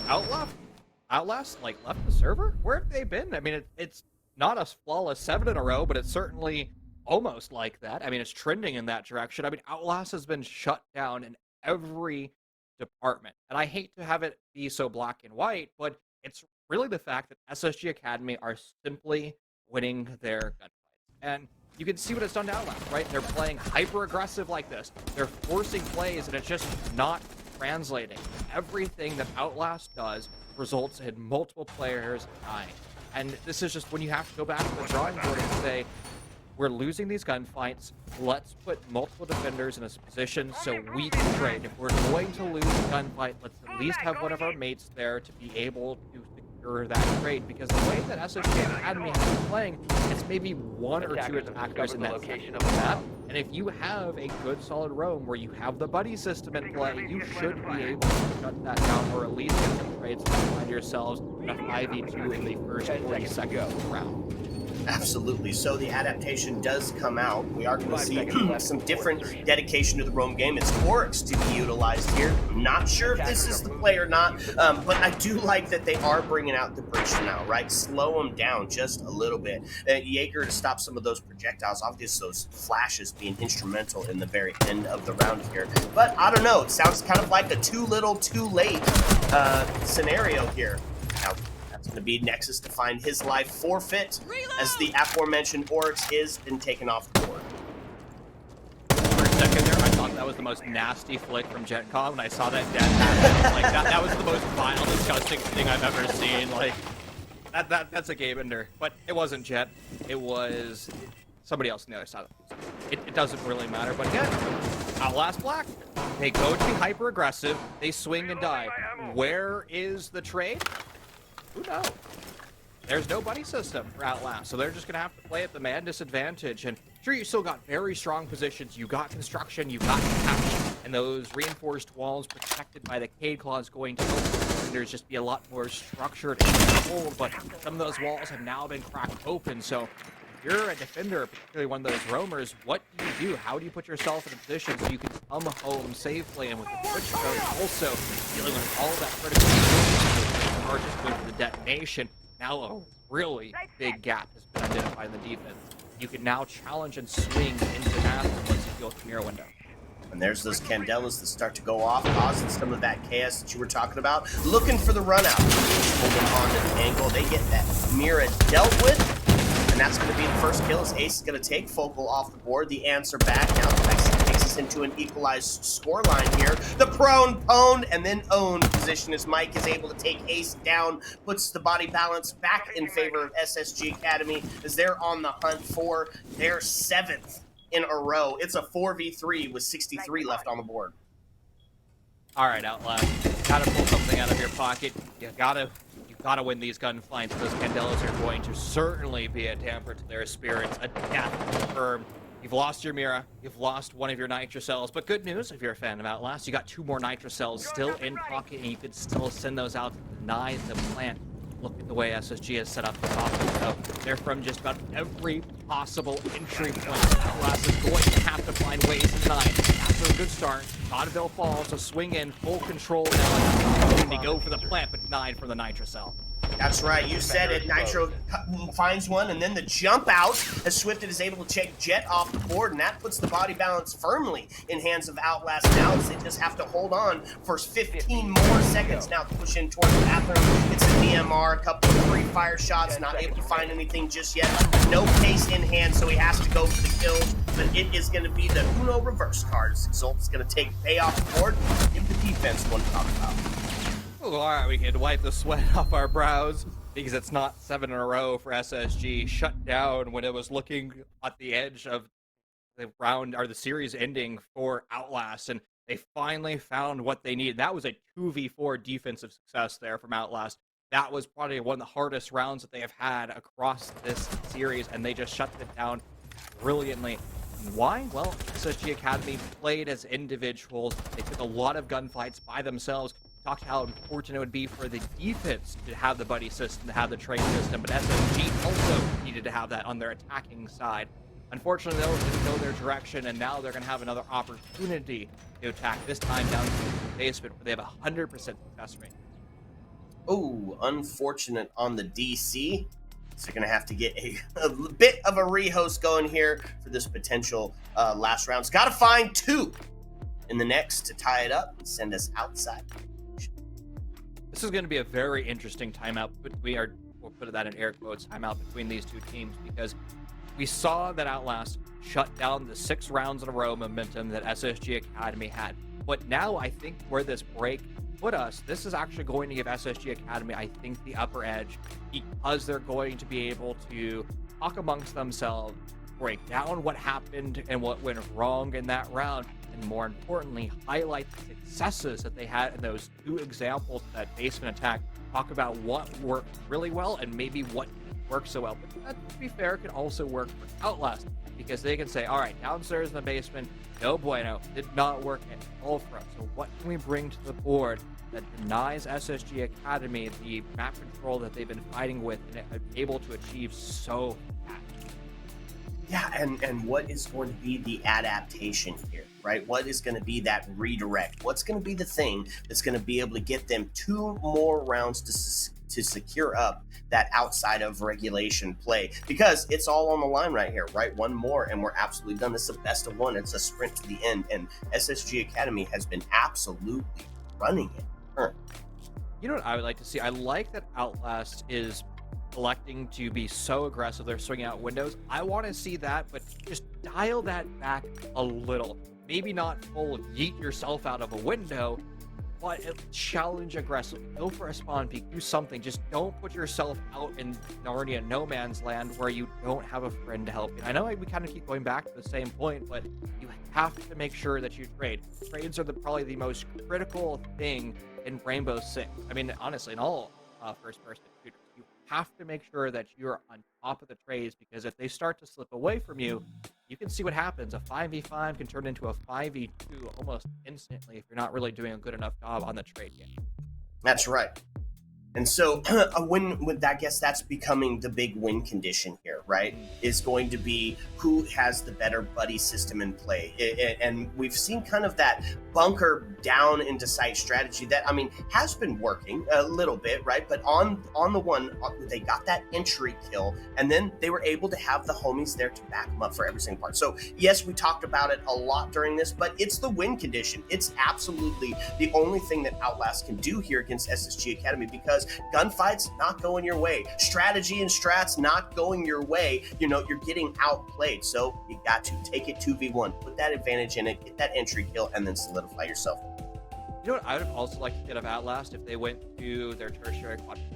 OUTLAST like left the server? Where have they been? I mean, it's not a flawless 7 in a row, but it's certainly almost like that. I mean, it's trending in that direction. I mean, OUTLAST has been shut down in every department, and I hate to have it be so black and white, but it's really the fact that SSG Academy are simply winning their gunfights. And you can see what it's done to OUTLAST, right? They're playing hyper aggressive like this. They're forcing plays, and it's just not translating. Everything that OUTLAST does results in multiple players dying. And this is just when you have to go back to the drawing board and say, we're losing these gunfights, let's put multiple defenders in a position so we can trade. If we're going to lose a gunfight, let's at least have one of our mates there to be able to secure that trade. Because the way that SSG Academy has been playing, it's maybe 1 or 2 attackers in that location of the map. And if you have a good solid roam where you have the buddy system in play, you should be able to shut that down or at least get some trades and find yourselves in a 5v2 in the first 40 seconds of the round. Absolutely. So the adaptation does come out. We are going to see some different dedication to the roam game. It's Oryx to be utilized here. I'm not sure if this is the play or not, but I do like that they are bringing out the breach now, right? Slow them down just a little bit. Jaeger to stop some of those projectiles. Obviously, those flashes being instrumental in the very end of the round here. But I don't know. It sounds kind of like a too little, too late scenario here. Now, it's going to be Nexus to find his life forfeit as the aforementioned Oryx has been taken off the board. For a second there, I thought that was the most nasty flick from JetCon when I saw that death happen. Like, that was the most vile, disgusting thing I've ever seen. Like, that's a game ender. But it wasn't Jet. It was somebody else on the other side of it. It doesn't really matter. But again, OUTLAST Black. They go to be hyper aggressive. They swing and die. Where is the trade? Who knows? There's no buddy system for OUTLAST, so they're just going to have to play at the man disadvantage. And sure, you still got very strong positions. You got construction, you got cash, and those reinforced walls protected by the Cade Claws going to help the defenders just be a lot more structured and controlled. But some of those walls have now been cracked open, so if you're a defender, particularly one of those roamers, what do you do? How do you put yourself in a position so you can come home safely? And with the switch code also dealing with all that critical or just going for the detonation. Now a really big gap has been identified in the defense. You can now challenge and swing into master once you go through mirror window. And there's those Candelas that start to go off, causing some of that chaos that you were talking about. Looking for the run out. Holding on to the angle. They get that Mira dealt with. And that's going to be the first kill as Ace is going to take Focal off the board. The answer back. Now takes us into an equalized score line here. The prone, pwned, and then owned position as Mike is able to take Ace down. Puts the body balance back in favor of SSG Academy as they're on the hunt for their 7th in a row. It's a 4v3 with 63 left on the board. All right, Outlast, gotta pull something out of your pocket. You gotta win these gunfights. Those Candelas are going to certainly be a damper to their spirits. A death confirmed. You've lost your Mira. You've lost one of your Nitro cells. But good news, if you're a fan of Outlast, you got 2 more Nitro cells still in pocket, and you could still send those out to deny the plant. Look at the way SSG has set up the offense, though. They're from just about every possible entry point. Outlast is going to have to find ways to deny it. After a good start, Vaudeville falls, so swing in, full control now. They go for the plant, but denied from the Nitro cell. That's right, you said it. Nitro finds one, and then the jump out as Swifted is able to check Jet off the board, and that puts the body balance firmly in hands of Outlast now as they just have to hold on for 15 more seconds now to push in towards the bathroom. It's an EMR, a couple of free fire shots, not able to find anything just yet. No pace in hand, so he has to go for the kill, but it is going to be the Uno reverse card. Exalt is going to take Bay off the board, give the defense one to talk about. Oh, all right, we can wipe the sweat off our brows because it's not 7 in a row for SSG. Shut down when it was looking at the edge of the round or the series ending for Outlast, and they finally found what they needed. That was a 2v4 defensive success there from Outlast. That was probably one of the hardest rounds that they have had across this series, and they just shut it down brilliantly. Why? Well, SSG Academy played as individuals. They took a lot of gunfights by themselves. Talked how important it would be for the defense to have the buddy system, to have the trade system, but SSG also needed to have that on their attacking side. Unfortunately, though, it didn't go their direction, and now they're going to have another opportunity to attack, this time down to the basement, where they have a 100% success rate. Oh, unfortunate on the DC. So you're going to have to get a bit of a rehost going here for this potential last round. It's got to find 2 in the next to tie it up and send us outside. This is going to be a very interesting timeout. We'll put that in air quotes, timeout between these 2 teams, because we saw that Outlast shut down the 6 rounds in a row momentum that SSG Academy had. But now I think where this break put us, this is actually going to give SSG Academy, I think, the upper edge, because they're going to be able to talk amongst themselves, break down what happened and what went wrong in that round, and more importantly, highlight the successes that they had in those 2 examples, that basement attack, talk about what worked really well and maybe what didn't work so well. But that, to be fair, can also work for Outlast, because they can say, all right, downstairs in the basement, no bueno, did not work at all for us. So what can we bring to the board that denies SSG Academy the map control that they've been fighting with and able to achieve so fast? Yeah, and what is going to be the adaptation here, right? What is going to be that redirect? What's going to be the thing that's going to be able to get them 2 more rounds to secure up that outside of regulation play? Because it's all on the line right here, right? 1 more and we're absolutely done. This is a best of 1. It's a sprint to the end, and SSG Academy has been absolutely running it. You know what I would like to see? I like that Outlast is electing to be so aggressive. They're swinging out windows. I want to see that, but just dial that back a little. Maybe not full yeet yourself out of a window, but challenge aggressively. Go for a spawn peek. Do something. Just don't put yourself out in Narnia no man's land where you don't have a friend to help you. I know we kind of keep going back to the same point, but you have to make sure that you trade. Trades are probably the most critical thing in Rainbow Six. I mean, honestly, in all first-person shooters, you have to make sure that you're on top of the trades, because if they start to slip away from you, you can see what happens. A 5v5 can turn into a 5v2 almost instantly if you're not really doing a good enough job on the trade game. That's right. And so a win with that, I guess that's becoming the big win condition here, right? Is going to be who has the better buddy system in play. And we've seen kind of that bunker down into site strategy that, I mean, has been working a little bit, right? But on the one, they got that entry kill, and then they were able to have the homies there to back them up for every single part. So yes, we talked about it a lot during this, but it's the win condition. It's absolutely the only thing that Outlast can do here against SSG Academy, because gunfights not going your way, strategy and strats not going your way. You're getting outplayed. So you got to take it 2v1, put that advantage in it, get that entry kill, and then solidify yourself. You know what I would also like to get of Outlast if they went to their tertiary quaternary.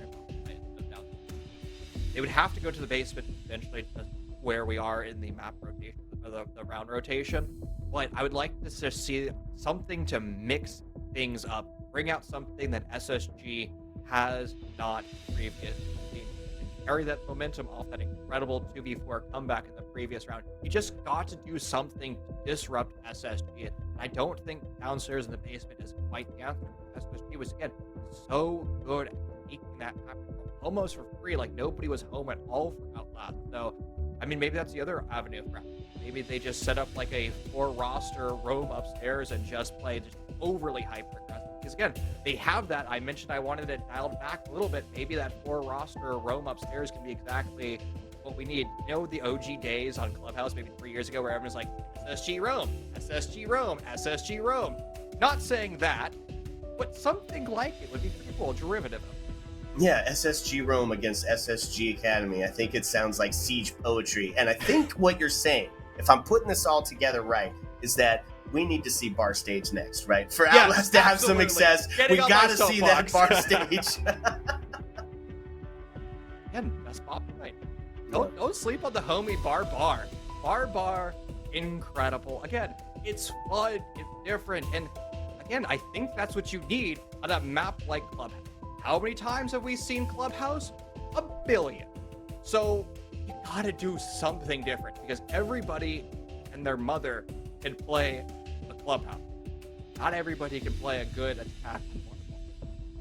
They would have to go to the basement eventually, to where we are in the map rotation, or the round rotation. But I would like to just see something to mix things up, bring out something that SSG has not previously seen, and carry that momentum off that incredible 2v4 comeback in the previous round. You just got to do something to disrupt SSG. I don't think downstairs in the basement is quite the answer. SSG was, again, so good at making that happen almost for free. Like, nobody was home at all for Outlast. So, I mean, maybe that's the other avenue for Outlast. Maybe they just set up like a 4-roster roam upstairs and just play just overly hyper-aggressive. Because, again, they have that. I mentioned I wanted it dialed back a little bit. Maybe that 4-roster roam upstairs can be exactly what we need. The OG days on Clubhouse maybe 3 years ago where everyone's like, SSG roam, SSG roam, SSG roam. Not saying that, but something like it would be pretty cool, derivative of it. Yeah, SSG Rome against SSG Academy. I think it sounds like siege poetry. And I think what you're saying, if I'm putting this all together right, is that we need to see bar stage next, right? For Outlast to have some success, we got to see that bar stage. Again, best pop night. Don't sleep on the homie Bar. Bar, incredible. Again, it's fun, it's different, and again, I think that's what you need on a map like Clubhouse. How many times have we seen Clubhouse? 1 billion. So you gotta do something different, because everybody and their mother can play a Clubhouse. Not everybody can play a good attack.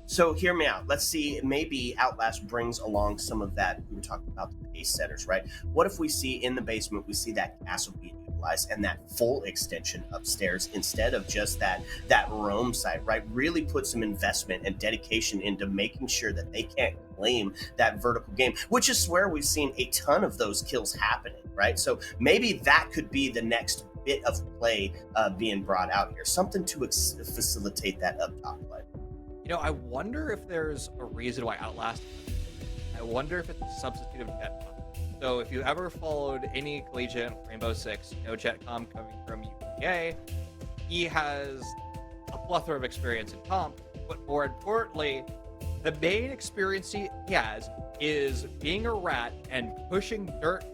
So hear me out. Let's see, maybe Outlast brings along some of that. We were talking about the pace setters, right? What if we see in the basement, we see that castle being utilized and that full extension upstairs instead of just that roam site, right? Really put some investment and dedication into making sure that they can't claim that vertical game, which is where we've seen a ton of those kills happening, right? So maybe that could be the next bit of play being brought out here, something to facilitate that up top play. I wonder if there's a reason why Outlast. I wonder if it's a substitute of Jetcom. So if you ever followed any collegiate Rainbow Six, Jetcom coming from UPA, he has a plethora of experience in comp, but more importantly, the main experience he has is being a rat and pushing dirt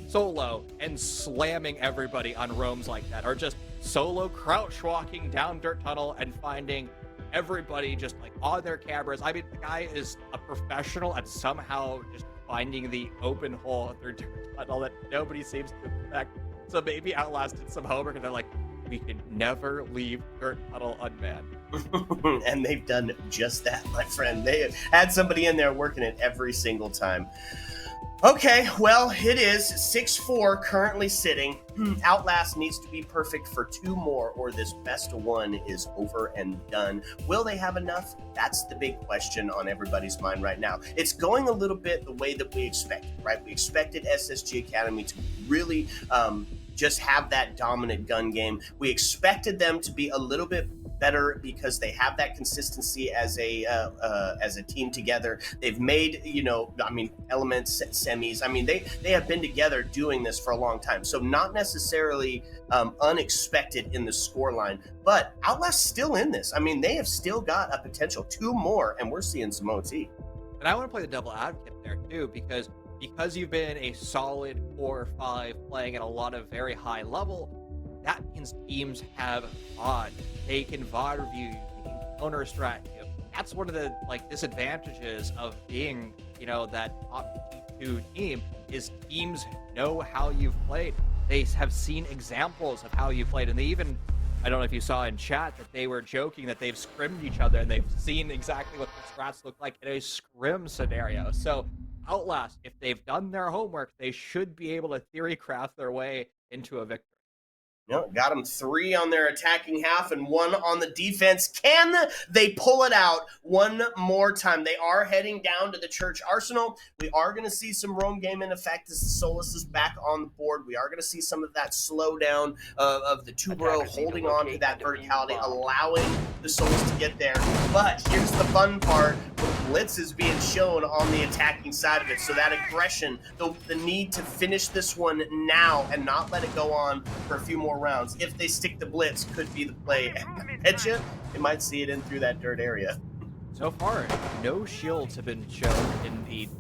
solo and slamming everybody on roams like that, or just solo crouch walking down dirt tunnel and finding everybody just like on their cameras. I mean, the guy is a professional at somehow just finding the open hole through dirt tunnel that nobody seems to expect. So maybe Outlast did some homework and they're like, we can never leave dirt tunnel unmanned. And they've done just that, my friend. They had somebody in there working it every single time. Okay, well, it is 6-4 currently sitting. Outlast needs to be perfect for 2 more, or this best of 1 is over and done. Will they have enough? That's the big question on everybody's mind right now. It's going a little bit the way that we expected, right? We expected SSG Academy to really just have that dominant gun game. We expected them to be a little bit better because they have that consistency as a team together. They've made, elements, semis. I mean, they have been together doing this for a long time. So not necessarily unexpected in the scoreline, but Outlast still in this. I mean, they have still got a potential 2 more, and we're seeing some OT. And I want to play the double advocate there too, because you've been a solid 4-5 playing at a lot of very high level. That means teams have VOD. They can VOD review you, they can counter-strat you. That's one of the disadvantages of being, that top 2 team, is teams know how you've played. They have seen examples of how you played, and they even, I don't know if you saw in chat that they were joking that they've scrimmed each other and they've seen exactly what the strats look like in a scrim scenario. So Outlast, if they've done their homework, they should be able to theory craft their way into a victory. No, got them 3 on their attacking half and 1 on the defense. Can they pull it out one more time? They are heading down to the Church Arsenal. We are going to see some roam game in effect as the Solus is back on the board. We are going to see some of that slowdown of the Tubero holding on to that verticality, allowing the Solus to get there. But here's the fun part. The blitz is being shown on the attacking side of it. So that aggression, the need to finish this one now and not let it go on for a few more rounds. If they stick the blitz, could be the play. I bet you they might see it in through that dirt area. So far, no shields have been shown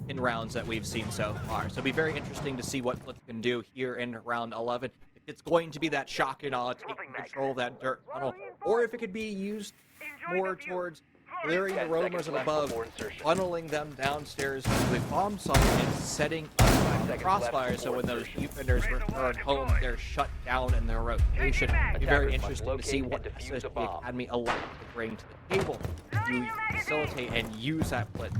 in rounds that we've seen so far. So it'll be very interesting to see what Blitz can do here in round 11. If it's going to be that shock and awe, taking control of that dirt tunnel, or if it could be used more towards clearing the roamers above, funneling them downstairs to the bomb site and setting up the crossfire so when those defenders return home, they're shut down in their rotation. It'd be very interesting to see what SSG Academy allows to bring to the table to facilitate and use that blitz.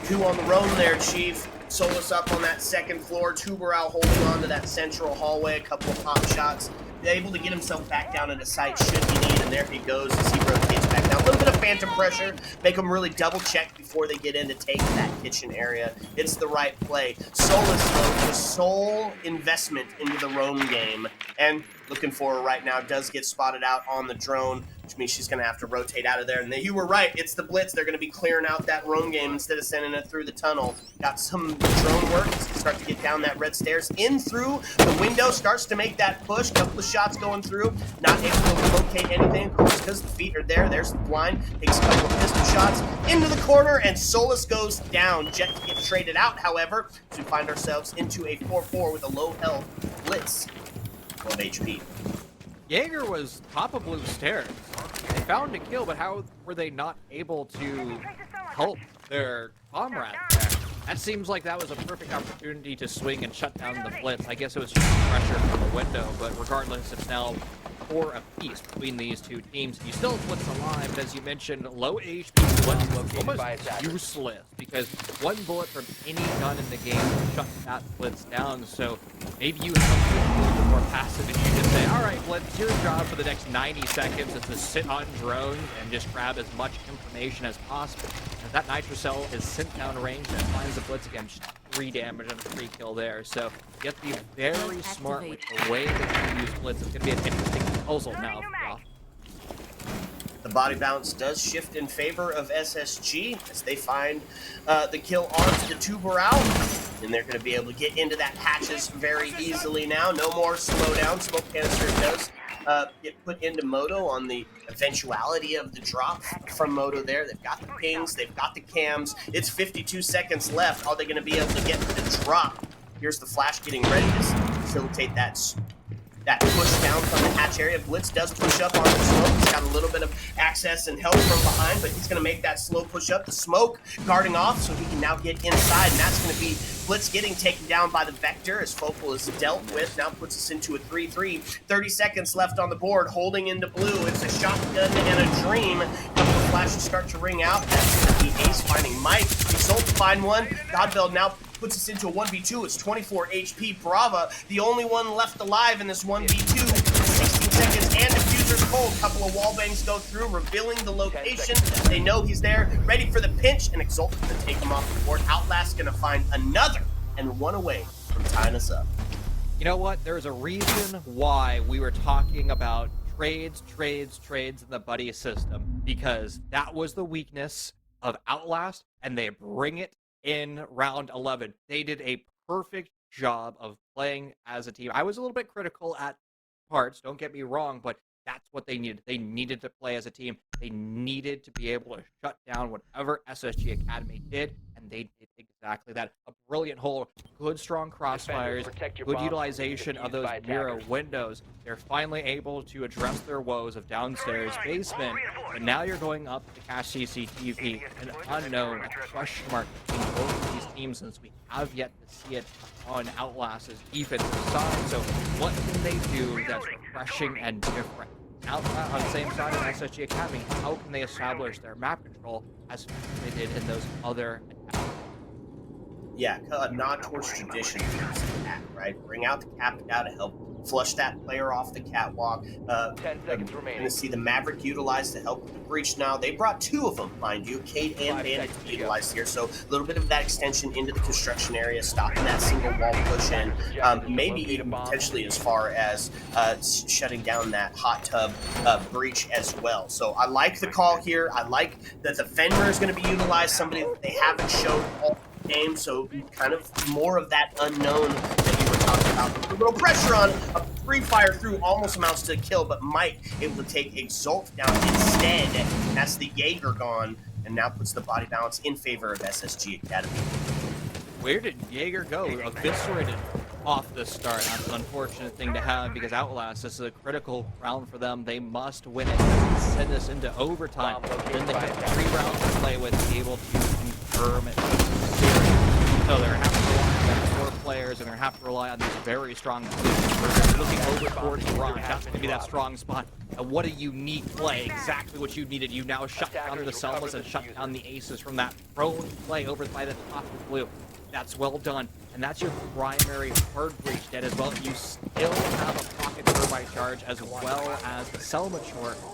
2 on the roam there, Chief. Solus up on that second floor. Tuberal holding on to that central hallway. A couple of pop shots. Able to get himself back down into sight should he need, and there he goes as he rotates back down. A little bit of phantom pressure, make them really double check before they get in to take that kitchen area. It's the right play. Solus, though, the sole investment into the roam game, and looking for her right now, does get spotted out on the drone, which means she's going to have to rotate out of there. And you were right, it's the blitz. They're going to be clearing out that roam game instead of sending it through the tunnel. Got some drone work. Start to get down that red stairs. In through the window, starts to make that push. Couple of shots going through. Not able to locate anything, of course, because the feet are there. There's the blind. Takes a couple of pistol shots into the corner, and Solus goes down. Jet gets traded out, however, so we find ourselves into a 4-4 with a low health blitz. 12 HP. Jaeger was top of blue stairs. They found a kill, but how were they not able to help their comrades there? That seems like that was a perfect opportunity to swing and shut down the blitz. I guess it was just pressure from the window, but regardless, it's now 4 apiece between these two teams. You still have blitz alive, but as you mentioned, low HP blitz almost useless because 1 bullet from any gun in the game will shut that blitz down. So maybe you have something a little bit more passive and you just say, all right, blitz, your job for the next 90 seconds is to sit on drones and just grab as much information as possible. As that nitro cell is sent down range and finds the blitz again, just 3 damage and a 3 kill there. So you have to be very smart with the way that you use blitz. It's going to be an interesting puzzle now. The body balance does shift in favor of SSG as they find the kill onto the Tuberal. And they're going to be able to get into that hatches very easily now. No more slowdown. Smoke canister does get put into Moto on the eventuality of the drop from Moto there. They've got the pings, they've got the cams. It's 52 seconds left. Are they going to be able to get the drop? Here's the flash getting ready to facilitate that push down from the hatch area. Blitz does push up on the smoke. He's got a little bit of access and help from behind, but he's going to make that slow push up. The smoke guarding off so he can now get inside, and that's going to be Blitz getting taken down by the Vector as Focal is dealt with. Now puts us into a 3-3. 30 seconds left on the board, holding into blue. It's a shotgun and a dream. A couple of flashes start to ring out. That's going to be Ace finding Mike. Exult to find one. Godveld now puts us into a 1v2. It's 24 HP. Brava, the only one left alive in this 1v2. 16 seconds and diffuser's cold. Couple of wall bangs go through, revealing the location. They know he's there, ready for the pinch, and Exult going to take him off the board. Outlast going to find another and 1 away from tying us up. You know what? There's a reason why we were talking about trades in the buddy system, because that was the weakness of Outlast, and they bring it in round 11. They did a perfect job of playing as a team. I was a little bit critical at parts, don't get me wrong, but that's what they needed. They needed to play as a team. They needed to be able to shut down whatever SSG Academy did, and they did exactly that. A brilliant hold, good strong crossfires, good utilization of those mirror windows. They're finally able to address their woes of downstairs basement, but now you're going up to cash CCTV, an unknown, a question mark between both of these teams, since we have yet to see it on Outlast's defensive side. So what can they do that's refreshing and different? Outlast on the same side of SSG Academy, how can they establish their map control as they did in those other attacks? Yeah, a nod towards tradition, right? Bring out the Capitao to help flush that player off the catwalk. 10 seconds We're remaining. going to see the Maverick utilized to help with the breach now. They brought two of them, mind you, Cade and 5 Bandit seconds to utilized here. So a little bit of that extension into the construction area, stopping that single wall push in, maybe even potentially as far as shutting down that hot tub breach as well. So I like the call here. I like that the Fenrir is going to be utilized, somebody that they haven't showed all game, so kind of more of that unknown that you were talking about. A little pressure on a free fire through almost amounts to a kill, but Mike able to take Exalt down instead. That's the Jaeger gone, and now puts the body balance in favor of SSG Academy. Where did Jaeger go? Eviscerated off the start. That's an unfortunate thing to have because Outlast, this is a critical round for them. They must win it and send us into overtime. Then they have 3 rounds to play with to be able to confirm it. So they're going to have to rely on their 4 players, and they're going to have to rely on these very strong players. They're looking over towards Ron. That's going to be that strong spot. And what a unique play. Exactly what you needed. You now shut down the Selmas and shut down the Aces from that prone play over by the top of blue. That's well done. And that's your primary hard breach dead as well. You still have a pocket turbine charge as well as the Selma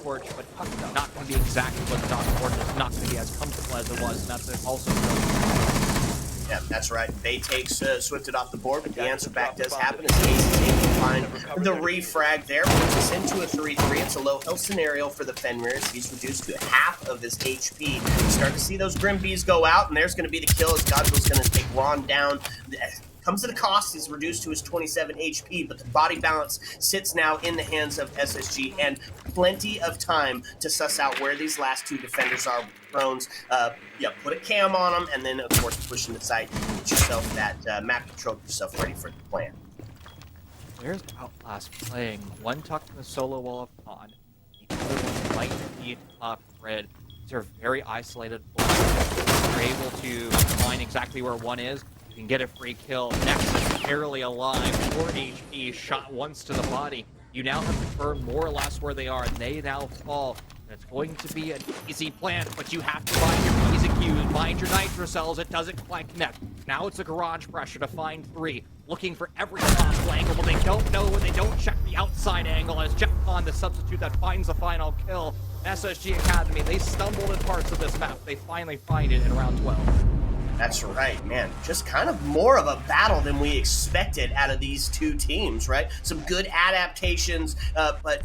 torch, but not going to be exactly what the Doc Torch is. Not going to be as comfortable as it was. And that's also Yeah, that's right. They take Swifted off the board, but the answer back does happen as Ace is able to find the refrag there. Puts us into a 3-3. It's a low health scenario for the Fenrirs. He's reduced to half of his HP. We start to see those Grim Bees go out, and there's going to be the kill as Godwill's going to take Ron down. Comes at a cost. He's reduced to his 27 HP, but the body balance sits now in the hands of SSG, and plenty of time to suss out where these last 2 defenders are with drones. Put a cam on them, and then, of course, push in the site. Get yourself that map control, get yourself ready for the plan. Where's Outlast playing? One tucked in the solo wall of pond. The other one might be top red. These are very isolated players. You're able to find exactly where one is. You can get a free kill. Nexus barely alive, 4 HP, shot once to the body. You now have confirmed more or less where they are, and they now fall. And it's going to be an easy plant, but you have to find your P's and Q's, find your nitro cells. It doesn't quite connect. Now it's a garage pressure to find 3, looking for every possible angle, but they don't know when they don't check the outside angle as Jetcon, the substitute that finds the final kill. SSG Academy, they stumbled in parts of this map. They finally find it in round 12. That's right, man. Just kind of more of a battle than we expected out of these 2 teams, right? Some good adaptations, but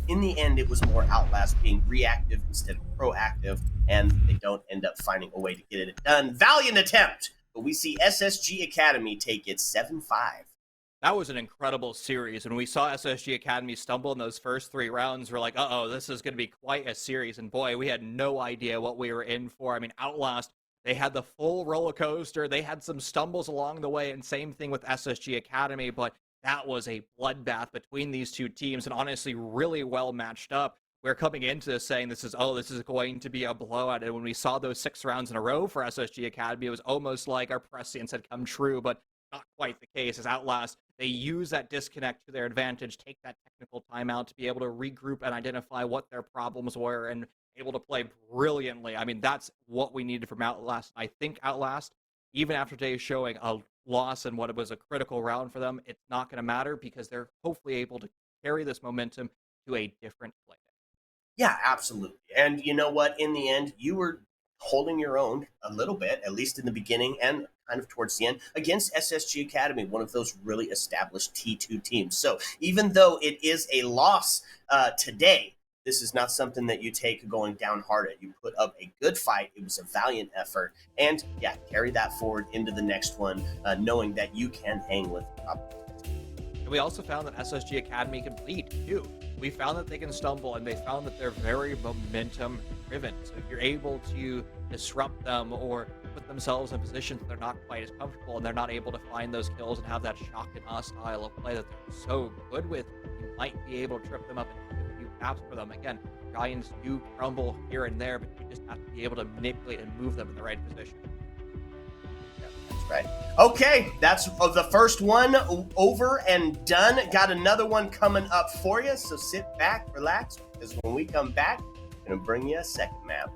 in the end, it was more Outlast being reactive instead of proactive, and they don't end up finding a way to get it done. Valiant attempt, but we see SSG Academy take it 7-5. That was an incredible series. When we saw SSG Academy stumble in those first 3 rounds, we're like, uh-oh, this is going to be quite a series. And boy, we had no idea what we were in for. I mean, Outlast, they had the full roller coaster. They had some stumbles along the way, and same thing with SSG Academy, but that was a bloodbath between these 2 teams, and honestly, really well matched up. We're coming into this saying this is going to be a blowout, and when we saw those 6 rounds in a row for SSG Academy, it was almost like our prescience had come true, but not quite the case. As Outlast, they use that disconnect to their advantage, take that technical timeout to be able to regroup and identify what their problems were, and able to play brilliantly. I mean, that's what we needed from Outlast. I think Outlast, even after today's showing a loss in what was a critical round for them, it's not going to matter because they're hopefully able to carry this momentum to a different play. Yeah, absolutely. And you know what? In the end, you were holding your own a little bit, at least in the beginning and kind of towards the end, against SSG Academy, one of those really established T2 teams. So even though it is a loss today, this is not something that you take going downhearted. You put up a good fight. It was a valiant effort. And yeah, carry that forward into the next one, knowing that you can hang with the top. And we also found that SSG Academy can bleed too. We found that they can stumble, and they found that they're very momentum driven. So if you're able to disrupt them or put themselves in positions that they're not quite as comfortable and they're not able to find those kills and have that shock and awe style of play that they're so good with, you might be able to trip them up and take a few taps for them. Again, Giants do crumble here and there, but you just have to be able to manipulate and move them in the right position. Right. Okay, that's the first one over and done. Got another one coming up for you, so sit back, relax, because when we come back, I'm going to bring you a second map.